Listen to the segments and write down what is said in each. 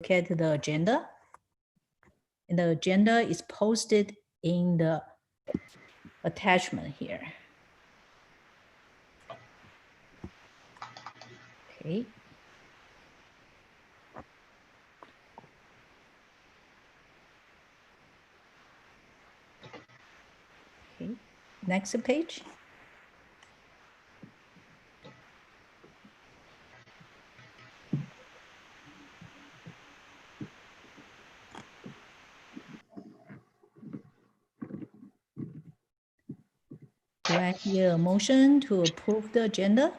look at the agenda. And the agenda is posted in the attachment here. Okay. Okay, next page. Do I hear a motion to approve the agenda?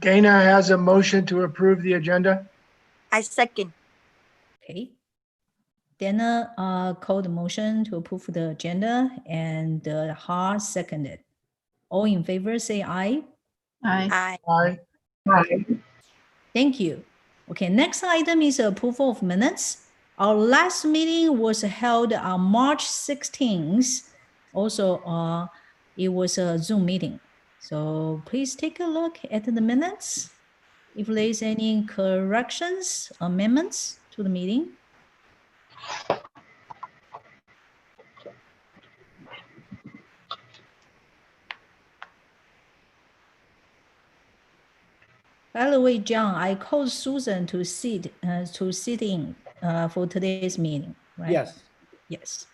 Dana has a motion to approve the agenda. I second. Okay. Dana called the motion to approve the agenda and Ha seconded. All in favor say aye. Aye. Aye. Thank you. Okay, next item is approval of minutes. Our last meeting was held on March 16th. Also, it was a Zoom meeting. So please take a look at the minutes. If there's any corrections, amendments to the meeting. By the way, John, I called Susan to sit in for today's meeting, right? Yes. Yes.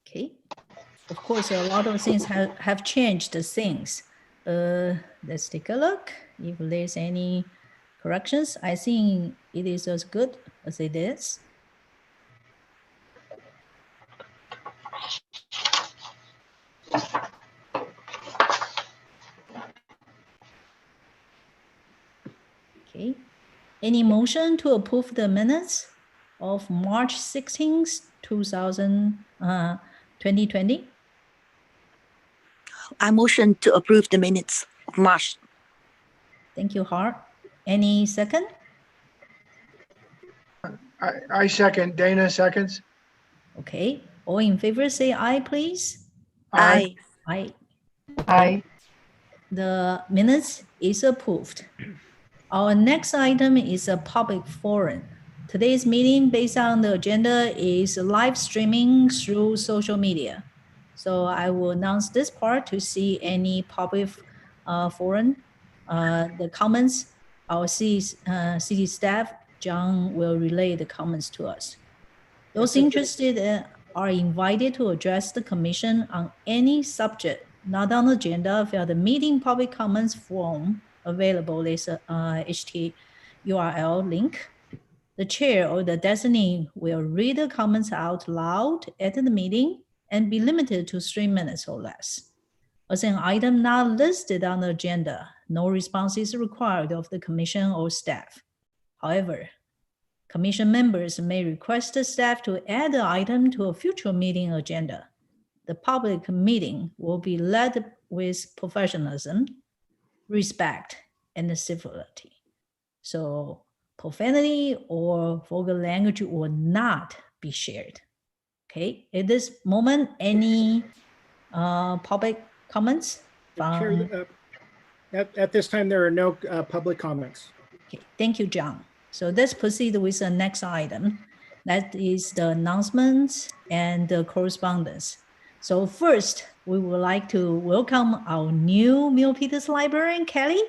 Okay. Of course, a lot of things have changed since. Let's take a look. If there's any corrections, I think it is as good as it is. Okay. Any motion to approve the minutes of March 16th, 2020? I motion to approve the minutes of March. Thank you, Hart. Any second? I second. Dana seconds. Okay. All in favor say aye, please. Aye. Aye. Aye. The minutes is approved. Our next item is a public forum. Today's meeting based on the agenda is live streaming through social media. So I will announce this part to see any public forum. The comments, our city staff, John will relay the comments to us. Those interested are invited to address the commission on any subject not on the agenda via the meeting public comments form available. There's a HTML link. The chair or the designee will read the comments out loud at the meeting and be limited to 3 minutes or less. As an item not listed on the agenda, no response is required of the commission or staff. However, commission members may request the staff to add the item to a future meeting agenda. The public meeting will be led with professionalism, respect, and civility. So profanity or vulgar language will not be shared. Okay, at this moment, any public comments? Chair, at this time, there are no public comments. Okay, thank you, John. So let's proceed with the next item. That is the announcements and the correspondence. So first, we would like to welcome our new Milpitas librarian, Kelly.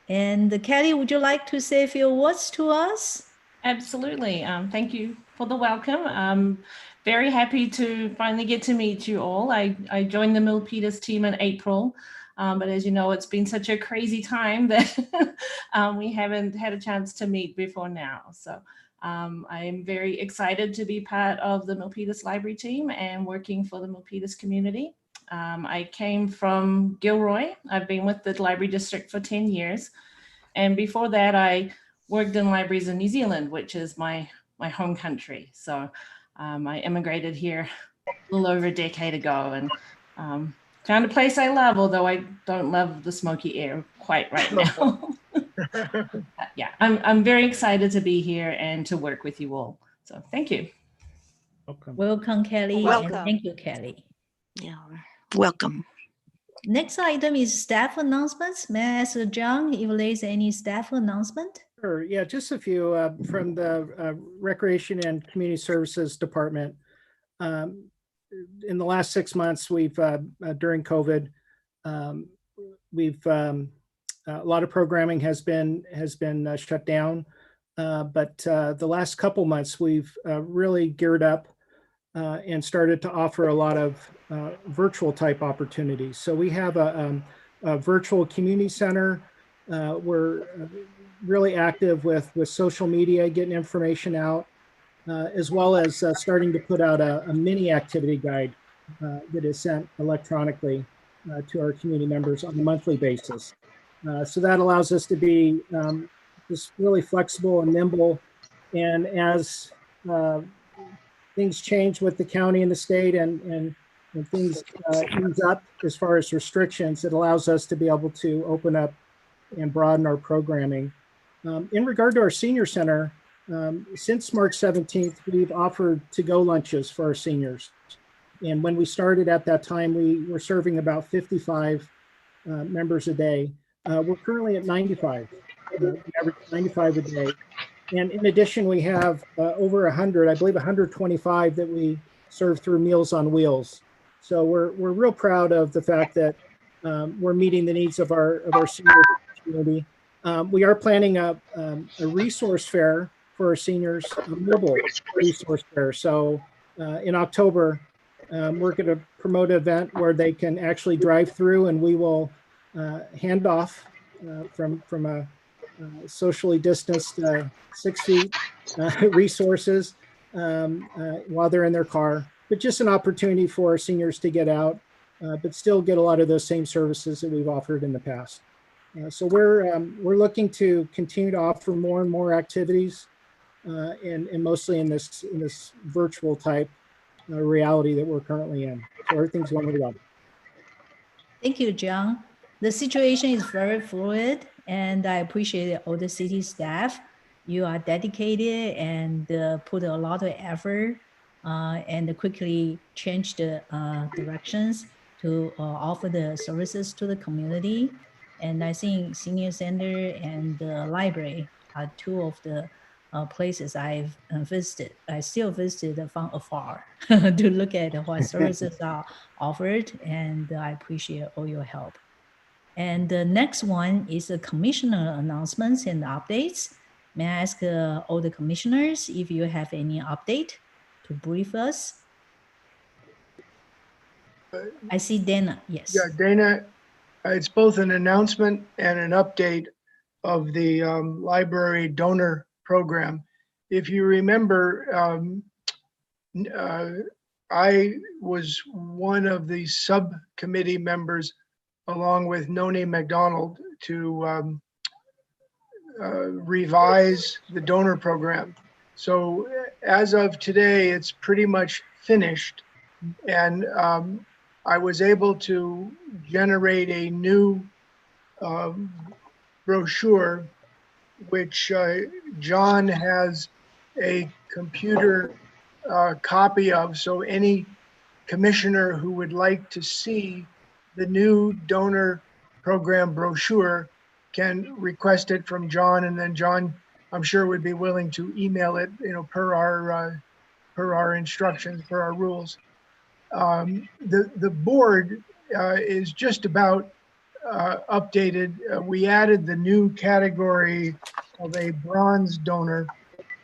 And Kelly, would you like to say a few words to us? Absolutely. Thank you for the welcome. I'm very happy to finally get to meet you all. I joined the Milpitas team in April, but as you know, it's been such a crazy time that we haven't had a chance to meet before now. So I am very excited to be part of the Milpitas Library team and working for the Milpitas community. I came from Gilroy. I've been with the library district for 10 years. And before that, I worked in libraries in New Zealand, which is my home country. So I immigrated here a little over a decade ago and found a place I love, although I don't love the smoky air quite right now. Yeah, I'm very excited to be here and to work with you all. So thank you. Welcome. Welcome, Kelly. And Welcome. thank you, Kelly. Yeah. Welcome. Next item is staff announcements. May I ask John if there's any staff announcement? Sure. Yeah, just a few from the Recreation and Community Services Department. In the last 6 months, we've during COVID, we've a lot of programming has been shut down, but the last couple months we've really geared up and started to offer a lot of virtual type opportunities. So we have a virtual community center. We're really active with social media, getting information out, as well as starting to put out a mini activity guide that is sent electronically to our community members on a monthly basis. So that allows us to be just really flexible and nimble. And as things change with the county and the state and things ease up as far as restrictions, it allows us to be able to open up and broaden our programming. In regard to our senior center, since March 17th, we've offered to-go lunches for our seniors. And when we started at that time, we were serving about 55 members a day. We're currently at 95, average 95 a day. And in addition, we have over 100, I believe 125 that we serve through Meals on Wheels. So we're real proud of the fact that we're meeting the needs of our senior community. We are planning a resource fair for our seniors, a mobile resource fair. So in October, we're going to promote an event where they can actually drive through, and we will hand off from a socially distanced 6 feet resources while they're in their car. But just an opportunity for our seniors to get out, but still get a lot of those same services that we've offered in the past. So we're looking to continue to offer more and more activities, and mostly in this virtual type reality that we're currently in. So everything's going really well. Thank you, John. The situation is very fluid, and I appreciate all the city staff. You are dedicated and put a lot of effort and quickly change the directions to offer the services to the community. And I think senior center and the library are two of the places I've visited. I still visited from afar to look at what services are offered, and I appreciate all your help. And the next one is the commissioner announcements and updates. May I ask all the commissioners if you have any update to brief us? I see Dana, yes. Yeah, Dana, it's both an announcement and an update of the library donor program. If you remember, I was one of the subcommittee members along with Noni McDonald to revise the donor program. So as of today, it's pretty much finished. And I was able to generate a new brochure, which John has a computer copy of. So any commissioner who would like to see the new donor program brochure can request it from John, and then John, I'm sure, would be willing to email it, per our instructions, per our rules. The board is just about updated. We added the new category of a bronze donor,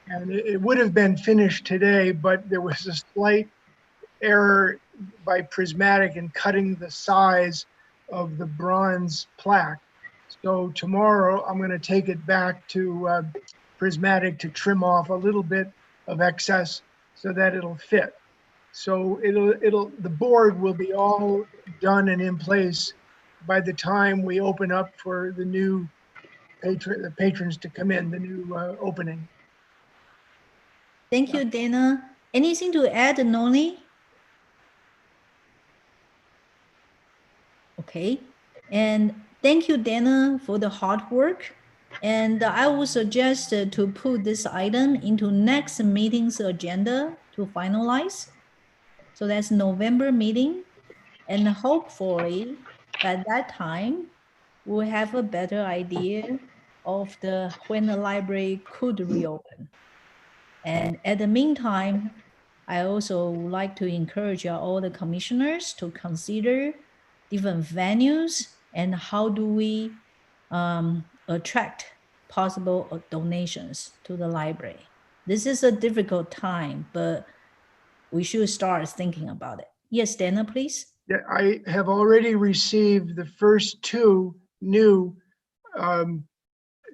and it would have been finished today, but there was a slight error by Prismatic in cutting the size of the bronze plaque. So tomorrow I'm going to take it back to Prismatic to trim off a little bit of excess so that it'll fit. So the board will be all done and in place by the time we open up for the new patrons to come in, the new opening. Thank you, Dana. Anything to add, Noni? Okay. And thank you, Dana, for the hard work. And I would suggest to put this item into next meeting's agenda to finalize. So that's November meeting. And hopefully by that time, we'll have a better idea of when the library could reopen. And at the meantime, I also would like to encourage all the commissioners to consider different venues and how do we attract possible donations to the library. This is a difficult time, but we should start thinking about it. Yes, Dana, please. Yeah, I have already received the first 2 new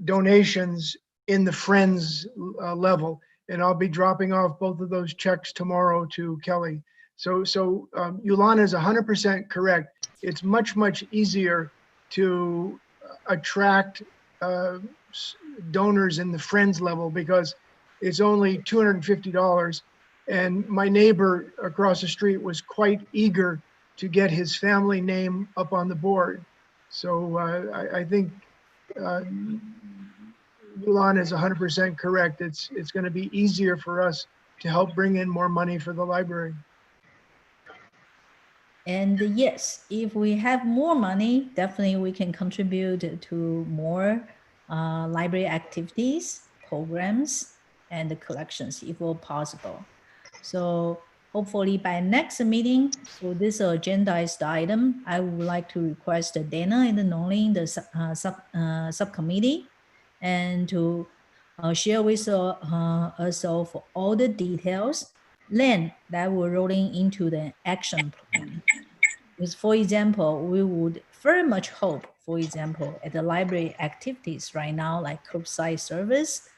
donations in the Friends level, and I'll be dropping off both of those checks tomorrow to Kelly. So Yolanda is 100% correct. It's much, much easier to attract donors in the Friends level because it's only $250. And my neighbor across the street was quite eager to get his family name up on the board. So I think Yolanda is 100% correct. It's going to be easier for us to help bring in more money for the library. And yes, if we have more money, definitely we can contribute to more library activities, programs, and collections if all possible. So hopefully by next meeting, for this agendized item, I would like to request Dana and Nolin, the subcommittee, and to share with us of all the details, then that we're rolling into the action plan. Because, for example, we would very much hope, for example, at the library activities right now, like curbside service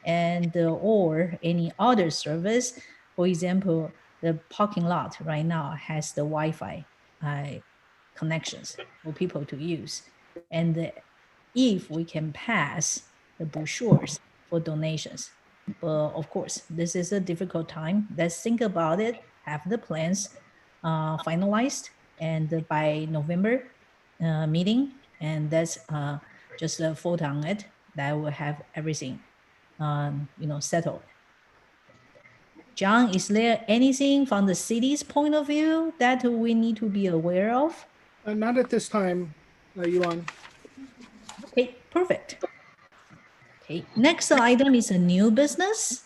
and or any other service. For example, the parking lot right now has the Wi-Fi connections for people to use. And if we can pass the brochures for donations. But of course, this is a difficult time. Let's think about it, have the plans finalized, and by November meeting, and that's just a vote on it, that will have everything settled. John, is there anything from the city's point of view that we need to be aware of? Not at this time, Yuan. Okay, perfect. Okay, next item is a new business.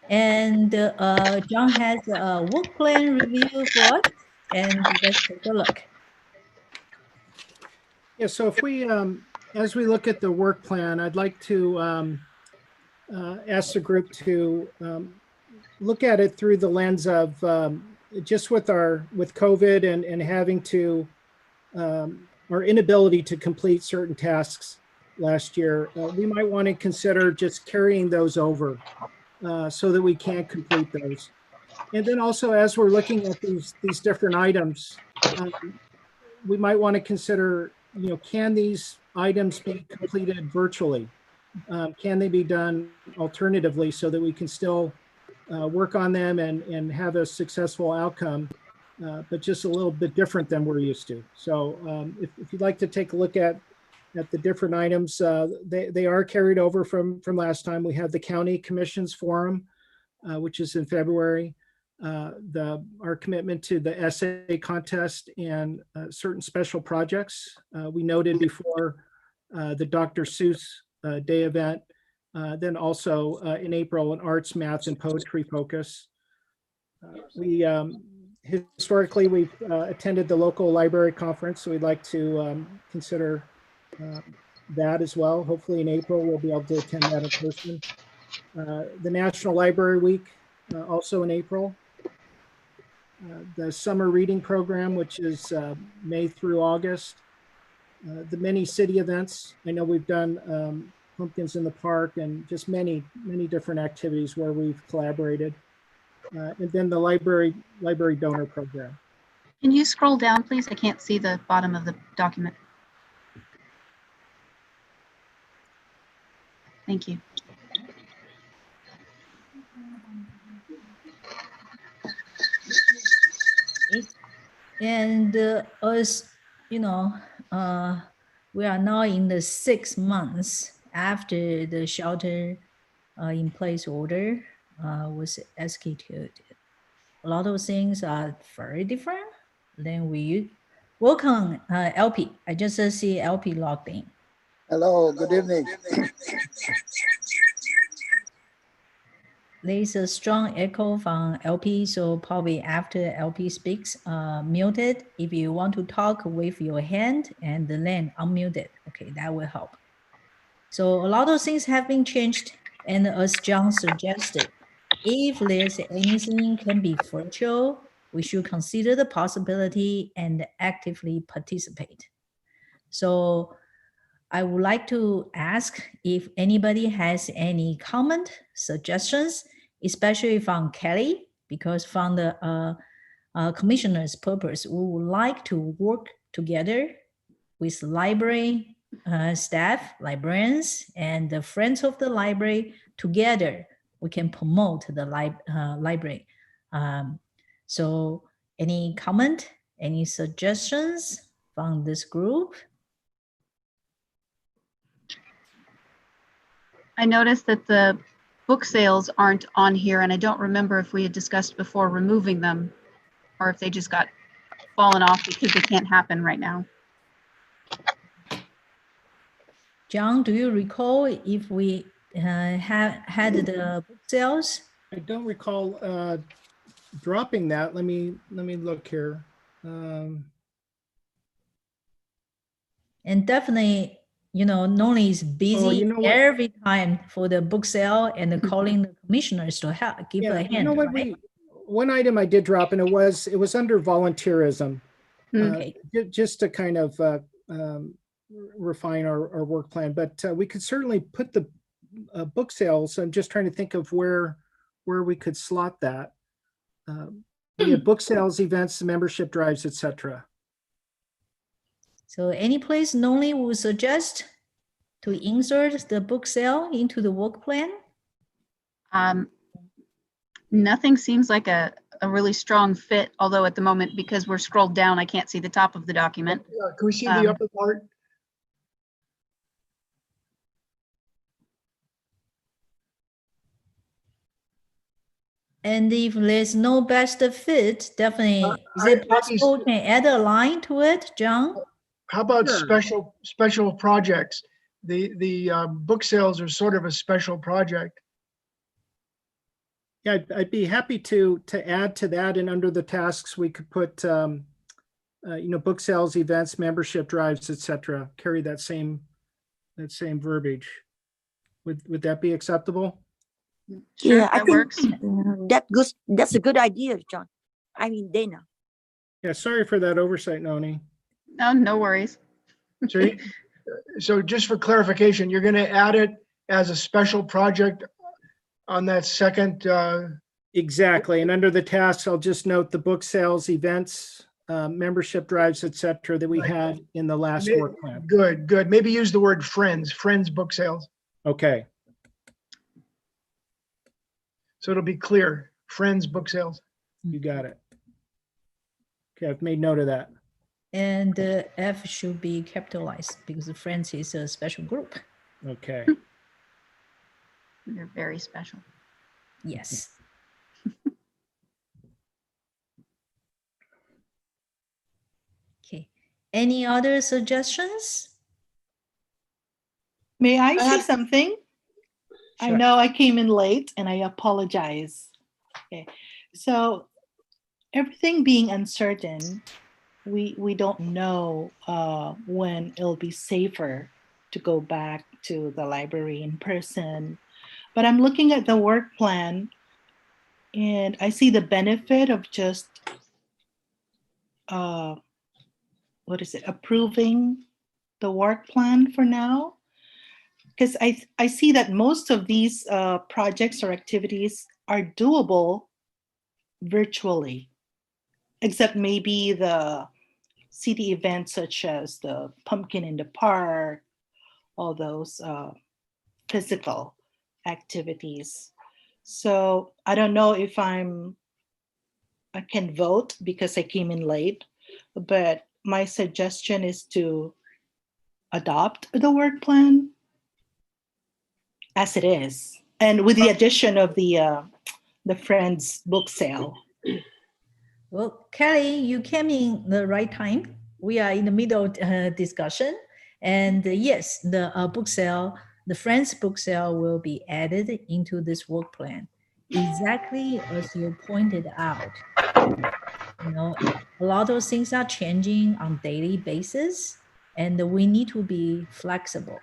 And John has a work plan review for us, and let's take a look. Yeah, so if we, as we look at the work plan, I'd like to ask the group to look at it through the lens of just with COVID and having to, our inability to complete certain tasks last year, we might want to consider just carrying those over so that we can complete those. And then also, as we're looking at these different items, we might want to consider, can these items be completed virtually? Can they be done alternatively so that we can still work on them and have a successful outcome, but just a little bit different than we're used to. So if you'd like to take a look at the different items, they are carried over from last time. We have the County Commissions Forum, which is in February. Our commitment to the essay contest and certain special projects. We noted before the Dr. Seuss Day event, then also in April, an arts, math, and poetry focus. Historically, we've attended the local library conference, so we'd like to consider that as well. Hopefully in April, we'll be able to attend that in person. The National Library Week, also in April. The summer reading program, which is May through August. The many city events. I know we've done Pumpkins in the Park and just many different activities where we've collaborated. And then the library donor program. Can you scroll down, please? I can't see the bottom of the document. Thank you. And as you know, we are now in the 6 months after the shelter in place order was executed. A lot of things are very different than we welcome LP. I just see LP logged in. Hello, good evening. There's a strong echo from LP, so probably after LP speaks, mute it. If you want to talk with your hand and then unmute it, okay, that will help. So a lot of things have been changed, and as John suggested, if there's anything can be virtual, we should consider the possibility and actively participate. So I would like to ask if anybody has any comment, suggestions, especially from Kelly, because from the commissioner's purpose, we would like to work together with library staff, librarians, and the friends of the library. Together, we can promote the library. So any comment, any suggestions from this group? I noticed that the book sales aren't on here, and I don't remember if we had discussed before removing them or if they just got fallen off because they can't happen right now. John, do you recall if we had the book sales? I don't recall dropping that. Let me look here. And definitely, normally it's busy you know what? every time for the book sale and calling the commissioners to help, give a hand. You know what? Right? One item I did drop, and it was under volunteerism, Okay. just to kind of refine our work plan. But we could certainly put the book sales. I'm just trying to think of where we could slot that. We have book sales, events, membership drives, etc. So any place normally would suggest to insert the book sale into the work plan? Nothing seems like a really strong fit, although at the moment, because we're scrolled down, I can't see the top of the document. Can we see the upper part? And if there's no best fit, definitely, is I- it possible to add a line to it, John? How about Sure. special projects? The book sales are sort of a special project. Yeah, I'd be happy to add to that, and under the tasks we could put book sales, events, membership drives, etc. Carry that same verbiage. Would that be acceptable? Sure, Yeah, I that think works. that's a good idea, John. I mean, Dana. Yeah, sorry for that oversight, Noni. No, no worries. So just for clarification, you're going to add it as a special project on that second. Exactly, and under the tasks, I'll just note the book sales, events, membership drives, etc. that we had in the last work plan. Good. Maybe use the word friends book sales. Okay. So it'll be clear, friends book sales. You got it. Okay, I've made note of that. And the F should be capitalized because Friends is a special group. Okay. They're very special. Yes. Okay. Any other suggestions? May I say something? I Sure. know I came in late and I apologize. Okay. So everything being uncertain, we don't know when it'll be safer to go back to the library in person. But I'm looking at the work plan and I see the benefit of just approving the work plan for now. Because I see that most of these projects or activities are doable virtually, except maybe the city events such as the pumpkin in the park, all those physical activities. So I don't know if I can vote because I came in late, but my suggestion is to adopt the work plan. as it is, and with the addition of the Friends book sale. Well, Kelly, you came in the right time. We are in the middle of discussion. And yes, the book sale, the Friends book sale will be added into this work plan. Exactly as you pointed out. You know, a lot of things are changing on daily basis, and we need to be flexible,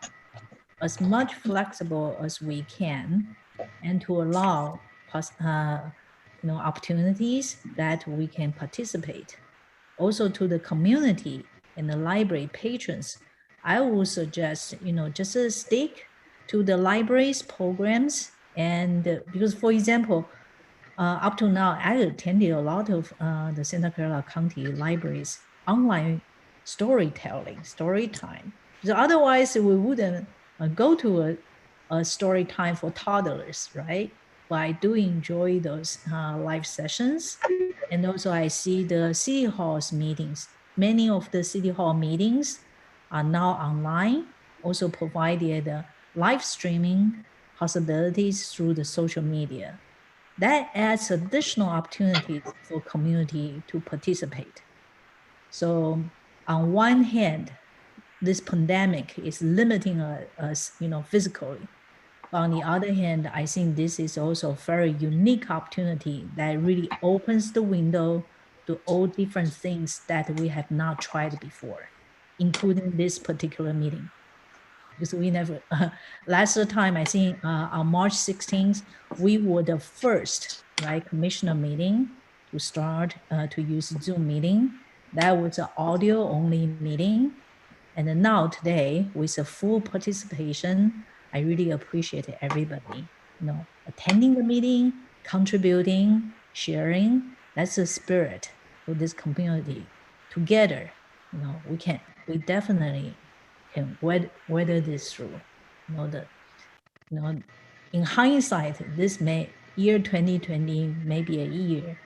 as much flexible as we can, and to allow opportunities that we can participate. Also to the community and the library patrons, I would suggest, just stick to the library's programs. And because, for example, up to now, I attended a lot of the Santa Clara County Library's online story time. Because otherwise, we wouldn't go to a story time for toddlers, right? But I do enjoy those live sessions. And also I see the City Hall's meetings. Many of the City Hall meetings are now online, also provided live streaming possibilities through the social media. That adds additional opportunities for community to participate. So on one hand, this pandemic is limiting us, physically. But on the other hand, I think this is also a very unique opportunity that really opens the window to all different things that we have not tried before, including this particular meeting. Because we never, last time I think on March 16th, we were the first, right, commissioner meeting to start to use Zoom meeting. That was an audio only meeting. And then now today, with a full participation, I really appreciate everybody, attending the meeting, contributing, sharing. That's the spirit for this community. Together, we definitely can weather this through. In hindsight, year 2020 may be a year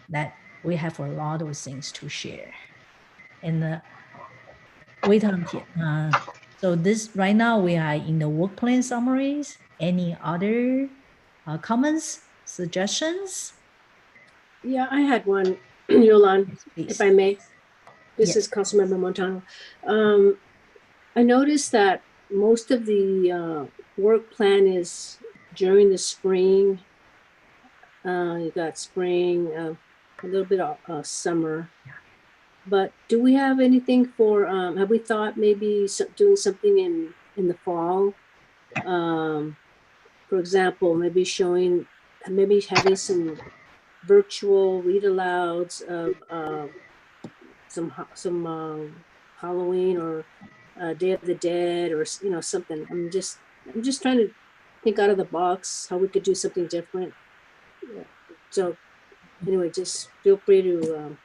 that we have a lot of things to share. And so this right now we are in the work plan summaries. Any other comments, suggestions? Yeah, I had one, Yolande, Please. if I may. This Yes. is Councilmember Montano. I noticed that most of the work plan is during the spring. You got spring, a little bit of summer. But do we have anything for, have we thought maybe doing something in the fall? For example, maybe having some virtual read alouds of some Halloween or Day of the Dead or something. I'm just trying to think out of the box how we could do something different. So anyway, just feel free to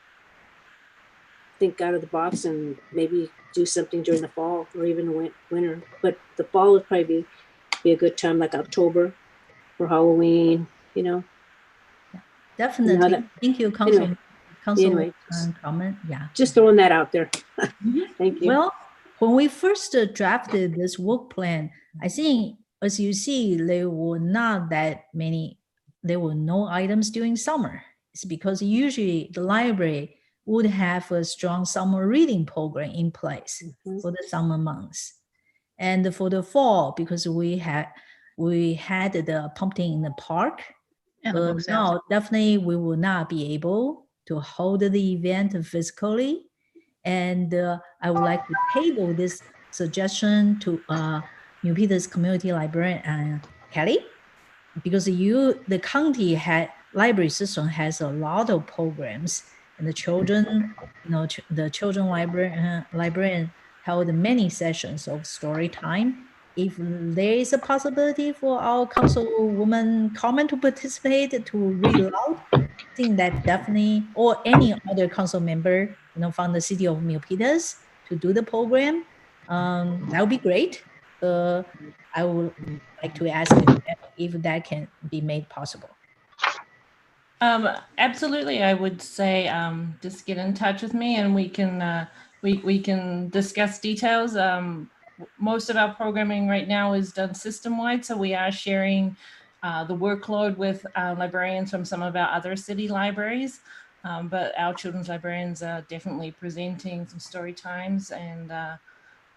think out of the box and maybe do something during the fall or even winter. But the fall would probably be a good time, like October for Halloween. Definitely. Thank you, Council. Anyway, Comment. Yeah. Just throwing that out there. Thank you. Well, when we first drafted this work plan, I think, as you see, there were not that many. There were no items during summer. It's because usually the library would have a strong summer reading program in place for the summer months. And for the fall, because we had the pumpkin in the park. And the book sales. No, definitely we will not be able to hold the event physically. And I would like to table this suggestion to New Peters Community Librarian Kelly, because the county library system has a lot of programs, and the children, the children librarian held many sessions of story time. If there is a possibility for our Councilwoman Carmen to participate to read aloud, I think that definitely, or any other council member, from the city of Milpitas to do the program, that would be great. I would like to ask if that can be made possible. Absolutely, I would say just get in touch with me and we can we can discuss details. most of our programming right now is done system-wide, so we are sharing the workload with librarians from some of our other city libraries. But our children's librarians are definitely presenting some story times, and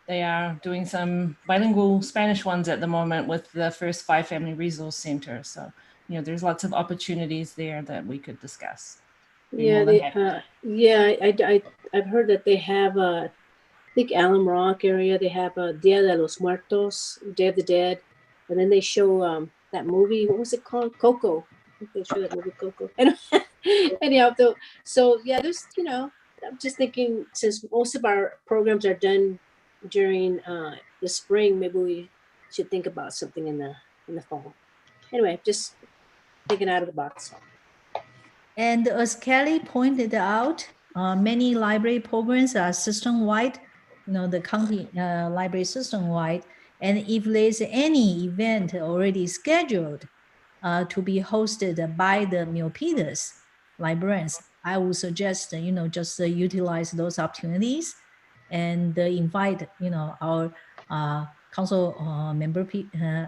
they are doing some bilingual Spanish ones at the moment with the First 5 Family Resource Center. So, there's lots of opportunities there that we could discuss. Yeah, I've heard that they have I think Alum Rock area, they have Dia de los Muertos, Day of the Dead, and then they show that movie, what was it called? Coco. I think they show that movie Coco. Anyhow, so yeah, there's, I'm just thinking, since most of our programs are done during the spring, maybe we should think about something in the fall. Anyway, just thinking out of the box. And as Kelly pointed out, many library programs are system-wide, the county library system-wide. And if there's any event already scheduled to be hosted by the Milpitas librarians, I would suggest, just utilize those opportunities and invite, our council member.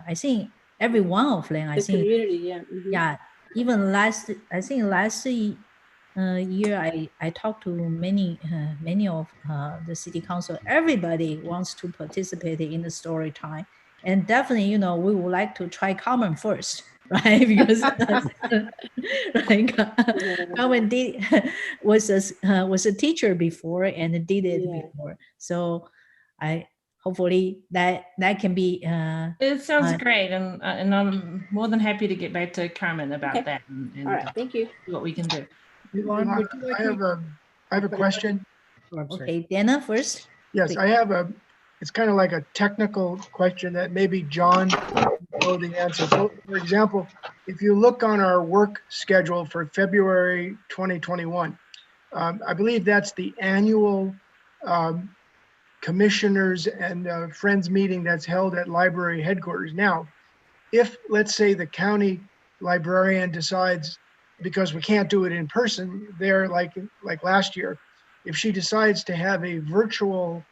I think every one of them, I The think, community, yeah. Mhm. yeah. Even last year, I talked to many of the city council. Everybody wants to participate in the story time, and definitely, we would like to try Carmen first, right? Because like Carmen was a teacher before and did it before, so hopefully that can be. It sounds great, and I'm more than happy to get back to Carmen about that. And all right, thank you. See what we can do. Elon, would you like I have a question. Oh, I'm sorry. Okay, Dana first. Yes, I have it's kind of like a technical question that maybe John know the answer. So, for example, if you look on our work schedule for February 2021, I believe that's the annual commissioners and friends meeting that's held at library headquarters. Now, if, let's say, the county librarian decides, because we can't do it in person there like last year, if she decides to have a virtual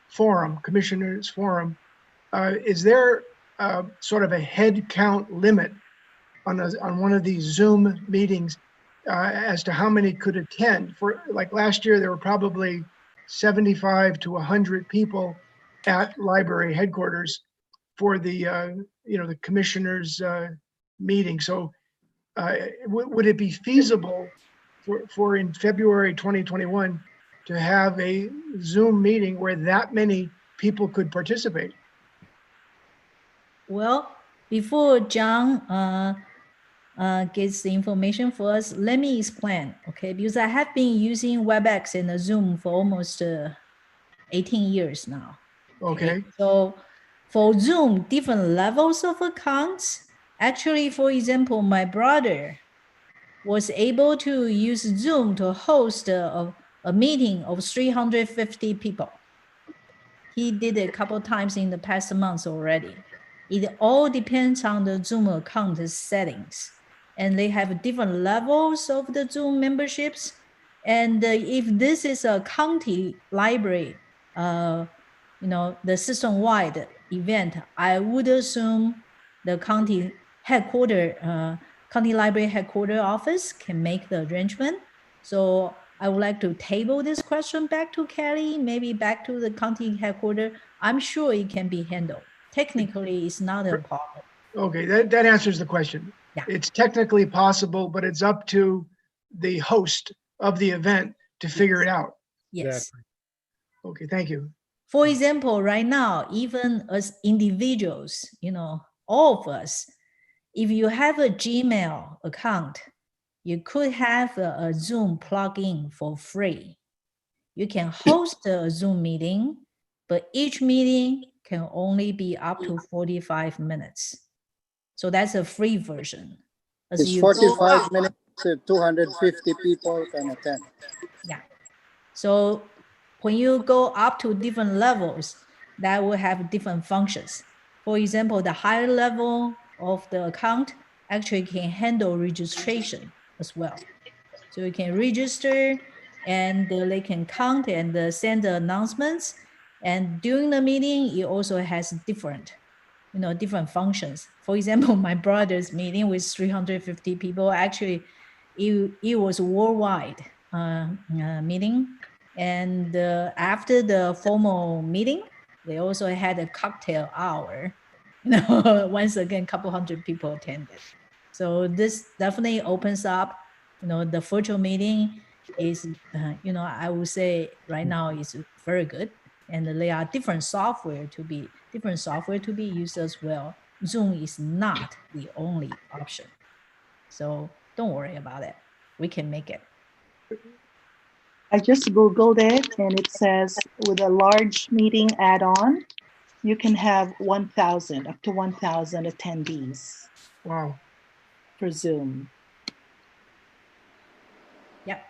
forum, commissioners forum, is there sort of a head count limit on one of these Zoom meetings as to how many could attend? For like last year, there were probably 75 to 100 people at library headquarters for the the commissioners meeting. So would it be feasible for in February 2021 to have a Zoom meeting where that many people could participate? Well, before John gets the information for us, let me explain, okay? Because I have been using WebEx and Zoom for almost 18 years now. Okay. So for Zoom, different levels of accounts. Actually, for example, my brother was able to use Zoom to host a meeting of 350 people. He did it a couple of times in the past months already. It all depends on the Zoom account settings. And they have different levels of the Zoom memberships. And if this is a county library, the system-wide event, I would assume the county library headquarter office can make the arrangement. So I would like to table this question back to Kelly, maybe back to the county headquarter. I'm sure it can be handled. Technically, it's not a problem. Okay, that answers the question. Yeah. It's technically possible, but it's up to the host of the event to figure it out. Yes. Exactly. Okay, thank you. For example, right now, even as individuals, all of us, if you have a Gmail account, you could have a Zoom plugin for free. You can host a Zoom meeting, but each meeting can only be up to 45 minutes. So that's a free version. It's 45 minutes, 250 people can attend. Yeah. So when you go up to different levels, that will have different functions. For example, the higher level of the account actually can handle registration as well. So you can register and they can count and send the announcements. And during the meeting, it also has different, different functions. For example, my brother's meeting with 350 people, actually, it was worldwide meeting. And after the formal meeting, they also had a cocktail hour. Once again, a couple hundred people attended. So this definitely opens up, the virtual meeting is, I would say right now is very good. And there are different software to be used as well. Zoom is not the only option. So don't worry about it. We can make it. I just Googled it and it says with a large meeting add-on, you can have 1,000, up to 1,000 attendees Wow. for Zoom. Yep.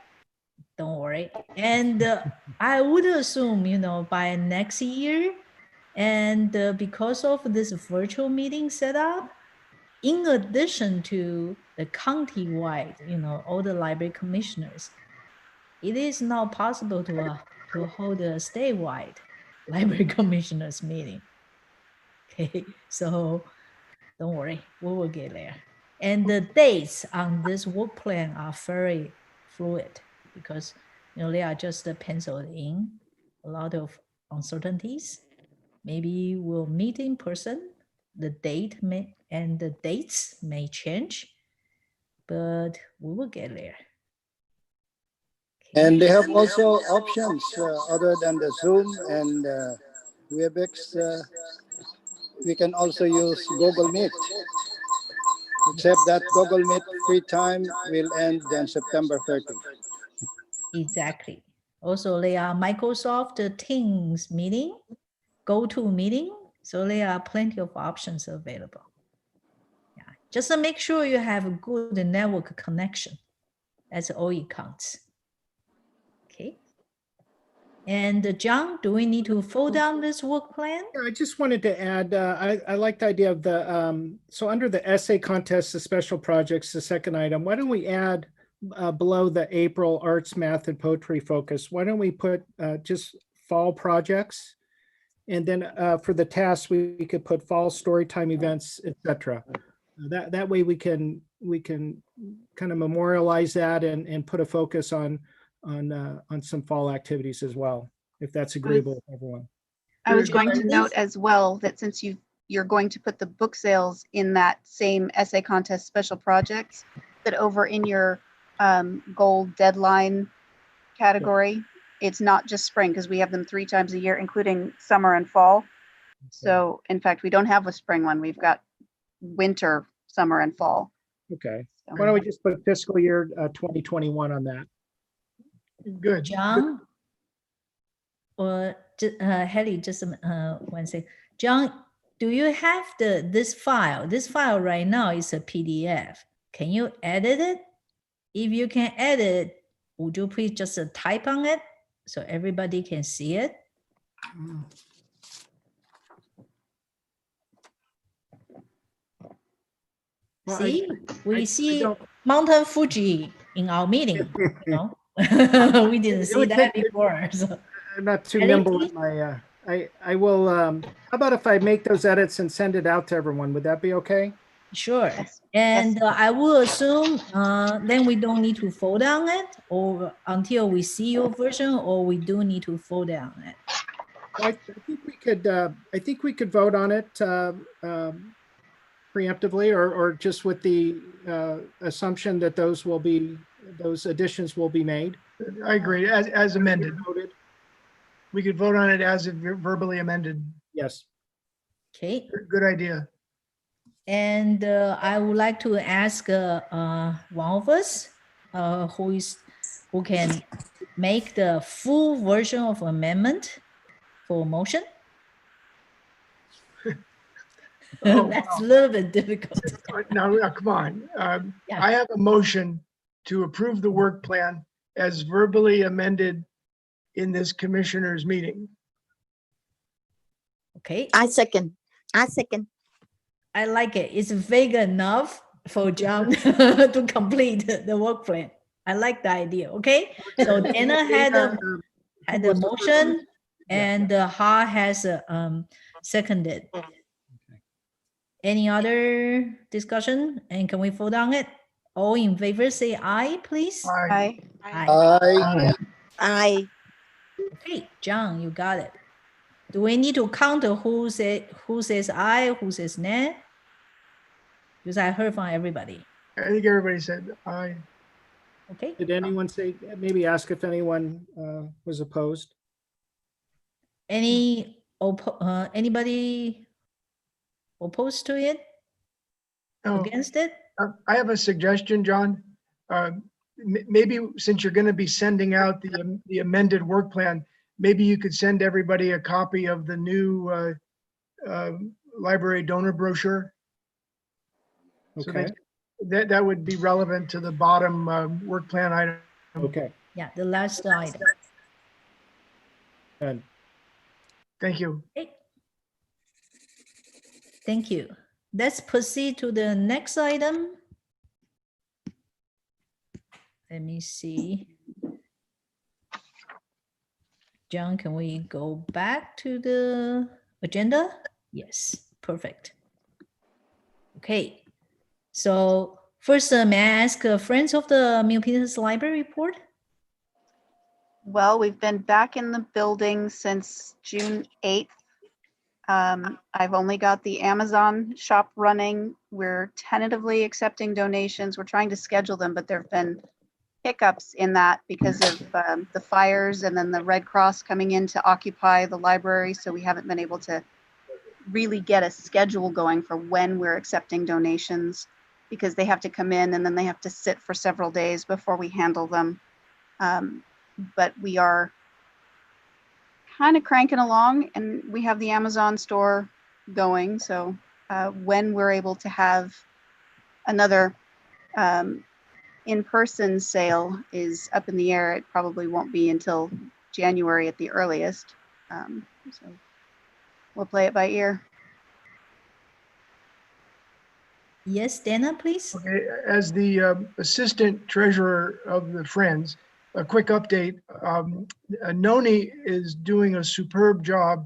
Don't worry. And I would assume, by next year, and because of this virtual meeting setup, in addition to the county-wide, all the library commissioners, it is now possible to hold a statewide library commissioners meeting. Okay, so don't worry, we will get there. And the dates on this work plan are very fluid because they are just penciled in, a lot of uncertainties. Maybe we'll meet in person. The date and the dates may change, but we will get there. Okay. And they have also options other than the Zoom and WebEx. We can also use Google Meet, except that Google Meet free time will end on September 30th. Exactly. Also, there are Microsoft Teams meeting, GoToMeeting. So there are plenty of options available. Yeah. Just to make sure you have a good network connection. That's all it counts. Okay. And John, do we need to fold down this work plan? Yeah, I just wanted to add, I like the idea of the, so under the essay contest, the special projects, the second item, why don't we add below the April arts, math, and poetry focus, why don't we put just fall projects? And then for the tasks, we could put fall story time events, etc. That way we can kind of memorialize that and put a focus on some fall activities as well, if that's agreeable with everyone. I was going to note as well that since you're going to put the book sales in that same essay contest special projects, that over in your goal deadline category, it's not just spring, because we have them 3 times a year, including summer and fall. So in fact, we don't have a spring one. We've got winter, summer, and fall. Okay. So- Why don't we just put fiscal year 2021 on that? Good. John? Or Haley, just one second. John, do you have this file? This file right now is a PDF. Can you edit it? If you can edit it, would you please just type on it so everybody can see it? Well, See, we I see don't- Mountain Fuji in our meeting. We didn't It see would that take- before. So. I'm not too Haley, nimble please? at my, I will, how about if I make those edits and send it out to everyone? Would that be okay? Sure. Yes. And I will assume then we don't need to fold down it or until we see your version, or we do need to fold down it. I think we could vote on it preemptively or just with the assumption that those additions will be made. I agree, as amended. Voted. We could vote on it as verbally amended. Yes. Okay. Good idea. And I would like to ask one of us who can make the full version of amendment for motion. Oh, That's a little bit difficult. Now, come on. Yeah. I have a motion to approve the work plan as verbally amended in this commissioners meeting. Okay, I second. I like it. It's vague enough for John to complete the work plan. I like the idea. Okay, so Anna had a Was the first motion. and Ha has seconded. Any other discussion? And can we vote on it? All in favor, say aye, please. Aye. Aye. I Okay, John, you got it. Do we need to count who says aye, who says nay? Because I heard from everybody. I think everybody said aye. Okay. Did anyone say, maybe ask if anyone was opposed? Anybody opposed to it? No. Against it? I have a suggestion, John. Maybe since you're going to be sending out the amended work plan, maybe you could send everybody a copy of the new library donor brochure. So Okay, that would be relevant to the bottom work plan item. okay, Yeah, the last item. good. Thank you. Okay. Thank you. Let's proceed to the next item. Let me see. John, can we go back to the agenda? Yes, perfect. Okay, so first, may I ask friends of the Milpitas Library report? Well, we've been back in the building since June 8th. I've only got the Amazon shop running. We're tentatively accepting donations. We're trying to schedule them, but there have been hiccups in that because of the fires and then the Red Cross coming in to occupy the library. So we haven't been able to really get a schedule going for when we're accepting donations because they have to come in and then they have to sit for several days before we handle them. But we are kind of cranking along and we have the Amazon store going. So when we're able to have another in-person sale is up in the air. It probably won't be until January at the earliest. So we'll play it by ear. Yes, Dana, please. Okay, as the assistant treasurer of the Friends, a quick update. Noni is doing a superb job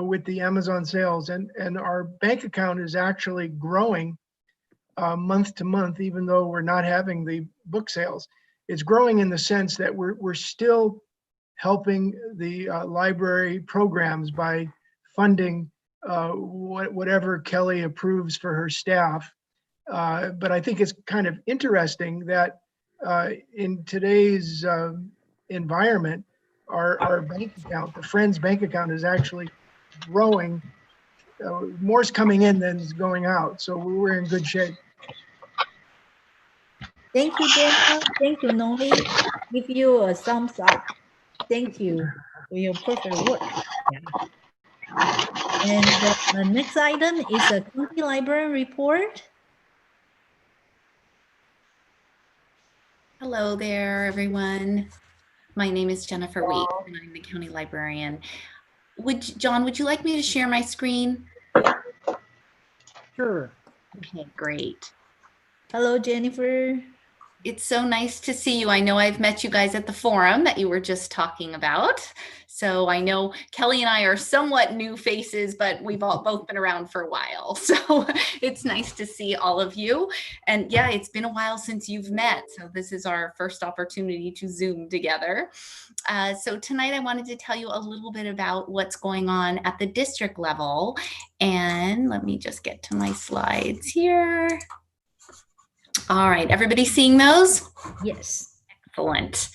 with the Amazon sales, and our bank account is actually growing month to month, even though we're not having the book sales. It's growing in the sense that we're still helping the library programs by funding whatever Kelly approves for her staff. But I think it's kind of interesting that in today's environment, our bank account, the Friends bank account, is actually growing. More's coming in than is going out, so we're in good shape. Thank you, Dana. Thank you, Noli. Give you a thumbs up. Thank you for your perfect work. Yeah. And the next item is a county library report. Hello there, everyone. My name is Jennifer Week, and I'm the county librarian. John, would you like me to share my screen? Sure. Okay, great. Hello, Jennifer. It's so nice to see you. I know I've met you guys at the forum that you were just talking about. So I know Kelly and I are somewhat new faces, but we've both been around for a while. So it's nice to see all of you. And yeah, it's been a while since you've met. So this is our first opportunity to Zoom together. So tonight I wanted to tell you a little bit about what's going on at the district level. And let me just get to my slides here. All right, everybody seeing those? Yes. Excellent.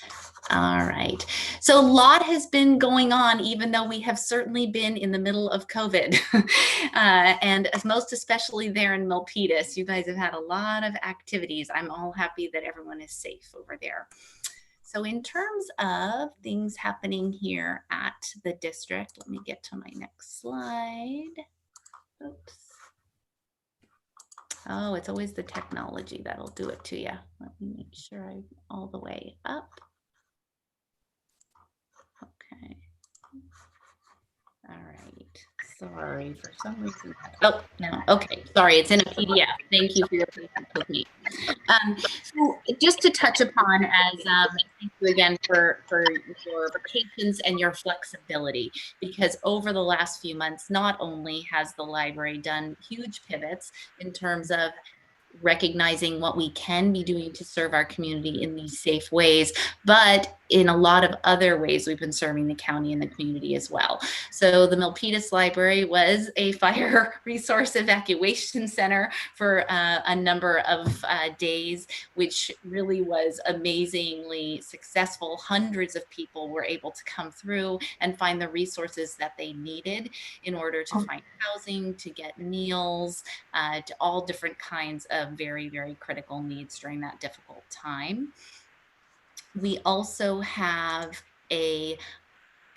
All right. So a lot has been going on, even though we have certainly been in the middle of COVID. And most especially there in Milpitas, you guys have had a lot of activities. I'm all happy that everyone is safe over there. So in terms of things happening here at the district, let me get to my next slide. Oops. Oh, it's always the technology that'll do it to you. Let me make sure I'm all the way up. Okay. All right. Sorry, for some reason. Oh, no. Okay. Sorry. It's in a PDF. Thank you for your patience with me. So just to touch upon thank you again for your patience and your flexibility, because over the last few months, not only has the library done huge pivots in terms of recognizing what we can be doing to serve our community in these safe ways, but in a lot of other ways, we've been serving the county and the community as well. So the Milpitas Library was a fire resource evacuation center for a number of days, which really was amazingly successful. Hundreds of people were able to come through and find the resources that they needed in order to find housing, to get meals, to all different kinds of very, very critical needs during that difficult time. We also have a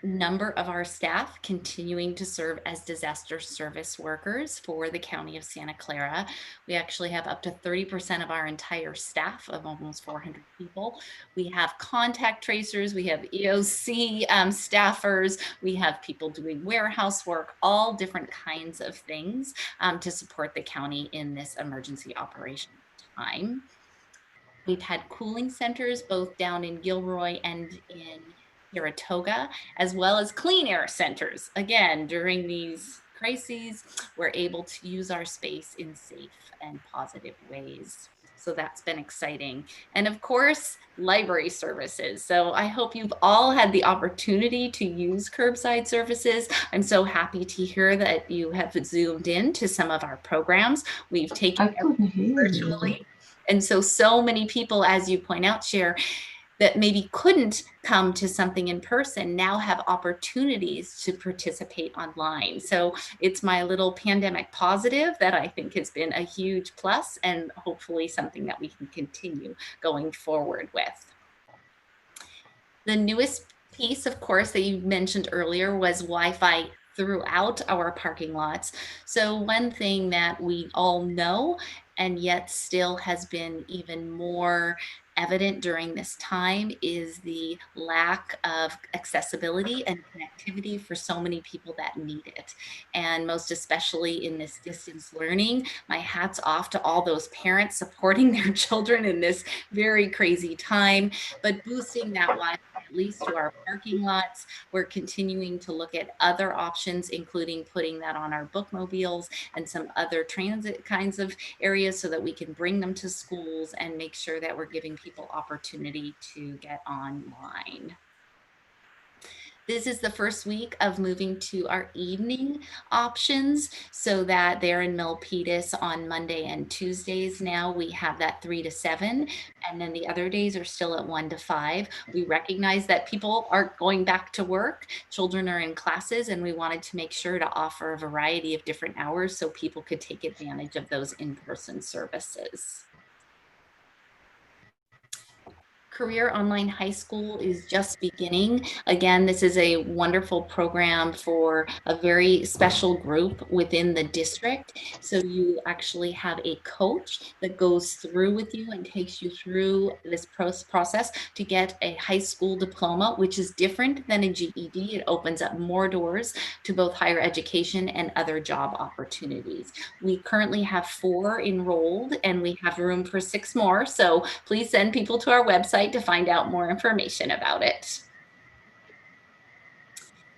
number of our staff continuing to serve as disaster service workers for the County of Santa Clara. We actually have up to 30% of our entire staff of almost 400 people. We have contact tracers, we have EOC staffers, we have people doing warehouse work, all different kinds of things to support the county in this emergency operation time. We've had cooling centers both down in Gilroy and in Saratoga, as well as clean air centers. Again, during these crises, we're able to use our space in safe and positive ways. So that's been exciting. And of course, library services. So I hope you've all had the opportunity to use curbside services. I'm so happy to hear that you have zoomed in to some of our programs. We've taken everything virtually. And so many people, as you point out, Cher, that maybe couldn't come to something in person now have opportunities to participate online. So it's my little pandemic positive that I think has been a huge plus, and hopefully something that we can continue going forward with. The newest piece, of course, that you mentioned earlier was Wi-Fi throughout our parking lots. So one thing that we all know and yet still has been even more evident during this time is the lack of accessibility and connectivity for so many people that need it. And most especially in this distance learning, my hat's off to all those parents supporting their children in this very crazy time, but boosting that Wi-Fi at least to our parking lots. We're continuing to look at other options, including putting that on our bookmobiles and some other transit kinds of areas so that we can bring them to schools and make sure that we're giving people opportunity to get online. This is the first week of moving to our evening options so that they're in Milpitas on Monday and Tuesdays. Now we have that 3 to 7, and then the other days are still at 1 to 5. We recognize that people are going back to work, children are in classes, and we wanted to make sure to offer a variety of different hours so people could take advantage of those in-person services. Career Online High School is just beginning. Again, this is a wonderful program for a very special group within the district. So you actually have a coach that goes through with you and takes you through this process to get a high school diploma, which is different than a GED. It opens up more doors to both higher education and other job opportunities. We currently have 4 enrolled and we have room for 6 more. So please send people to our website to find out more information about it.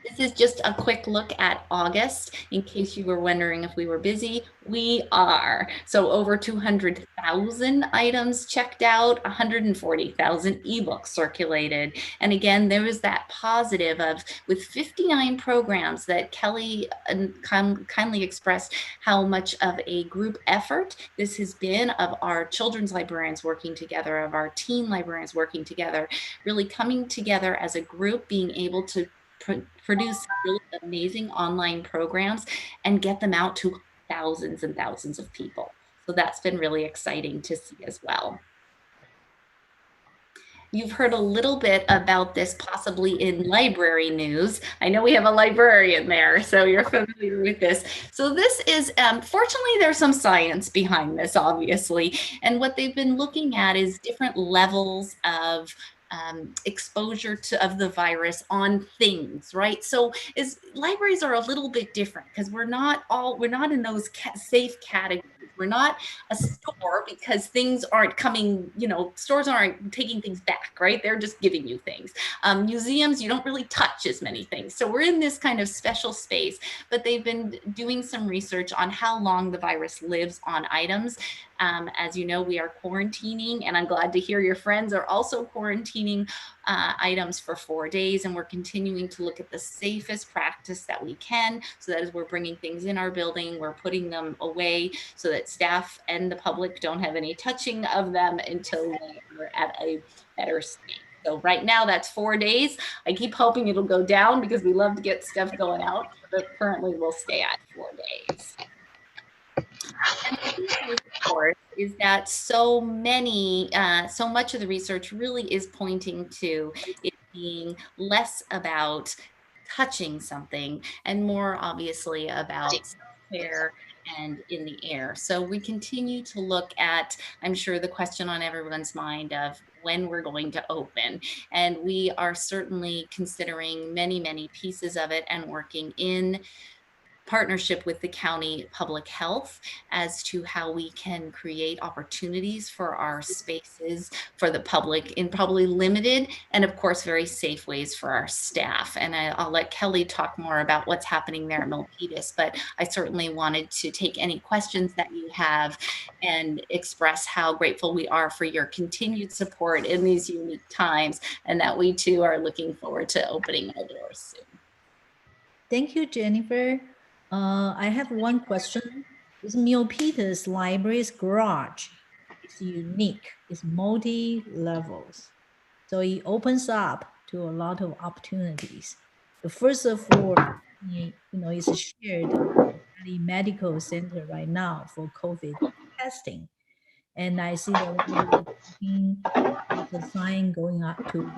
This is just a quick look at August, in case you were wondering if we were busy. We are. So over 200,000 items checked out, 140,000 ebooks circulated. And again, there was that positive of, with 59 programs that Kelly kindly expressed how much of a group effort this has been, of our children's librarians working together, of our teen librarians working together, really coming together as a group, being able to produce really amazing online programs and get them out to thousands and thousands of people. So that's been really exciting to see as well. You've heard a little bit about this possibly in library news. I know we have a librarian there, so you're familiar with this. So this is, fortunately, there's some science behind this, obviously. And what they've been looking at is different levels of exposure of the virus on things, right? So libraries are a little bit different because we're not in those safe categories. We're not a store because things aren't coming, stores aren't taking things back, right? They're just giving you things. Museums, you don't really touch as many things. So we're in this kind of special space, but they've been doing some research on how long the virus lives on items. As you know, we are quarantining, and I'm glad to hear your friends are also quarantining items for 4 days, and we're continuing to look at the safest practice that we can, so that as we're bringing things in our building, we're putting them away so that staff and the public don't have any touching of them until we're at a better state. So right now that's 4 days. I keep hoping it'll go down because we love to get stuff going out, but currently we'll stay at 4 days. And the good news, of course, is that so much of the research really is pointing to it being less about touching something and more obviously about self-care and in the air. So we continue to look at, I'm sure, the question on everyone's mind of when we're going to open. And we are certainly considering many, many pieces of it and working in partnership with the county public health as to how we can create opportunities for our spaces for the public in probably limited and of course very safe ways for our staff. And I'll let Kelly talk more about what's happening there at Milpitas, but I certainly wanted to take any questions that you have and express how grateful we are for your continued support in these unique times, and that we too are looking forward to opening our doors soon. Thank you, Jennifer. I have one question. This Milpitas Library's garage is unique. It's multi-levels. So it opens up to a lot of opportunities. The first floor, is shared with the medical center right now for COVID testing. And I see the sign going up to